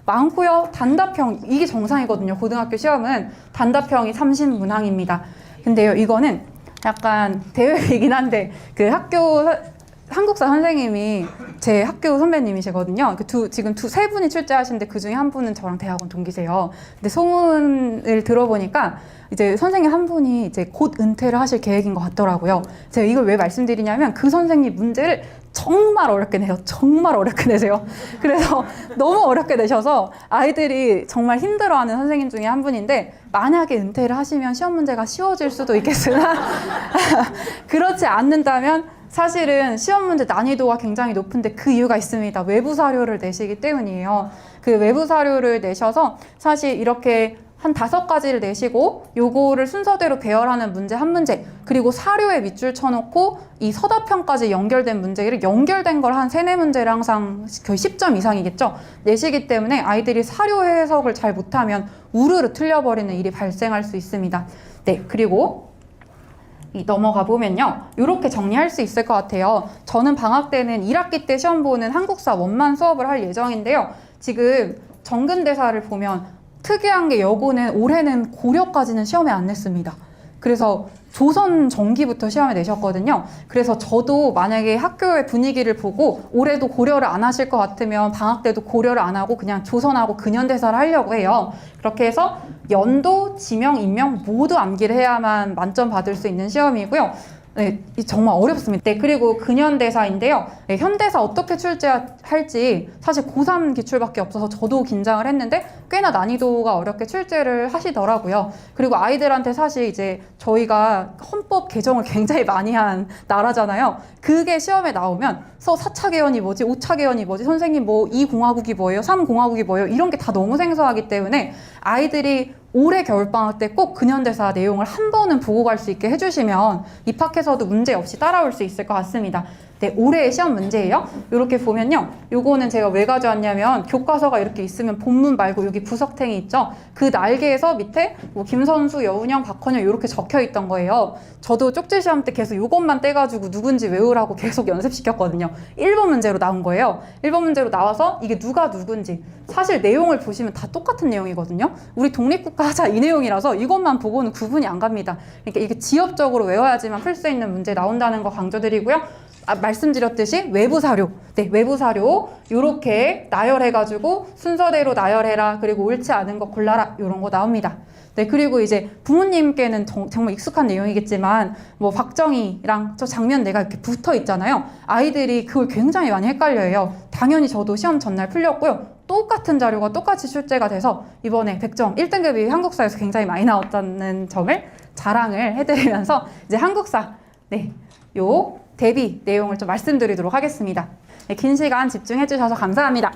많고요. 단답형 이게 정상이거든요. 고등학교 시험은 단답형이 30문항입니다. 근데요, 이거는 약간 대회이긴 한데 그 한국사 선생님이 제 학교 선배님이시거든요. 지금 세 분이 출제하시는데 그 중에 한 분은 저랑 대학원 동기세요. 근데 소문을 들어보니까 이제 선생님 한 분이 이제 곧 은퇴를 하실 계획인 것 같더라고요. 제가 이걸 왜 말씀드리냐면 그 선생님 문제를 정말 어렵게 내요. 정말 어렵게 내세요. 그래서 너무 어렵게 내셔서 아이들이 정말 힘들어하는 선생님 중에 한 분인데 만약에 은퇴를 하시면 시험 문제가 쉬워질 수도 있겠으나 그렇지 않는다면 사실은 시험 문제 난이도가 굉장히 높은데 그 이유가 있습니다. 외부 사료를 내시기 때문이에요. 그 외부 사료를 내셔서 사실 이렇게 한 5가지를 내시고 요거를 순서대로 배열하는 문제 한 문제 그리고 사료에 밑줄 쳐놓고 이 서답형까지 연결된 문제를 연결된 걸 한 3-4문제를 항상 거의 10점 이상이겠죠. 내시기 때문에 아이들이 사료 해석을 잘 못하면 우르르 틀려버리는 일이 발생할 수 있습니다. 네, 그리고 넘어가 보면요. 이렇게 정리할 수 있을 것 같아요. 저는 방학 때는 1학기 때 시험 보는 한국사 원만 수업을 할 예정인데요. 지금 정근대사를 보면 특이한 게 여고는 올해는 고려까지는 시험에 안 냈습니다. 그래서 조선 전기부터 시험에 내셨거든요. 그래서 저도 만약에 학교의 분위기를 보고 올해도 고려를 안 하실 것 같으면 방학 때도 고려를 안 하고 그냥 조선하고 근현대사를 하려고 해요. 그렇게 해서 연도, 지명, 인명 모두 암기를 해야만 만점 받을 수 있는 시험이고요. 네, 정말 어렵습니다. 네, 그리고 근현대사인데요. 네, 현대사 어떻게 출제할지 사실 고3 기출밖에 없어서 저도 긴장을 했는데 꽤나 난이도가 어렵게 출제를 하시더라고요. 그리고 아이들한테 사실 이제 저희가 헌법 개정을 굉장히 많이 한 나라잖아요. 그게 시험에 나오면 4차 개헌이 뭐지, 5차 개헌이 뭐지, 선생님 뭐 2공화국이 뭐예요, 3공화국이 뭐예요, 이런 게 다 너무 생소하기 때문에 아이들이 올해 겨울방학 때 꼭 근현대사 내용을 한 번은 보고 갈 수 있게 해주시면 입학해서도 문제 없이 따라올 수 있을 것 같습니다. 네, 올해의 시험 문제예요. 이렇게 보면요. 요거는 제가 왜 가져왔냐면 교과서가 이렇게 있으면 본문 말고 여기 부석탱이 있죠. 그 날개에서 밑에 뭐 김선수, 여운형, 박헌영 이렇게 적혀 있던 거예요. 저도 쪽지 시험 때 계속 요것만 떼가지고 누군지 외우라고 계속 연습시켰거든요. 1번 문제로 나온 거예요. 1번 문제로 나와서 이게 누가 누군지 사실 내용을 보시면 다 똑같은 내용이거든요. 우리 독립국가 하자 이 내용이라서 이것만 보고는 구분이 안 갑니다. 그러니까 이게 지엽적으로 외워야지만 풀 수 있는 문제 나온다는 거 강조드리고요. 말씀드렸듯이 외부 사료, 외부 사료 이렇게 나열해가지고 순서대로 나열해라, 그리고 옳지 않은 거 골라라, 이런 거 나옵니다. 그리고 이제 부모님께는 정말 익숙한 내용이겠지만 뭐 박정희랑 저 장면 내가 이렇게 붙어 있잖아요. 아이들이 그걸 굉장히 많이 헷갈려해요. 당연히 저도 시험 전날 풀렸고요. 똑같은 자료가 똑같이 출제가 돼서 이번에 100점 1등급이 한국사에서 굉장히 많이 나왔다는 점을 자랑을 해드리면서 이제 한국사 요 대비 내용을 좀 말씀드리도록 하겠습니다. 긴 시간 집중해 주셔서 감사합니다.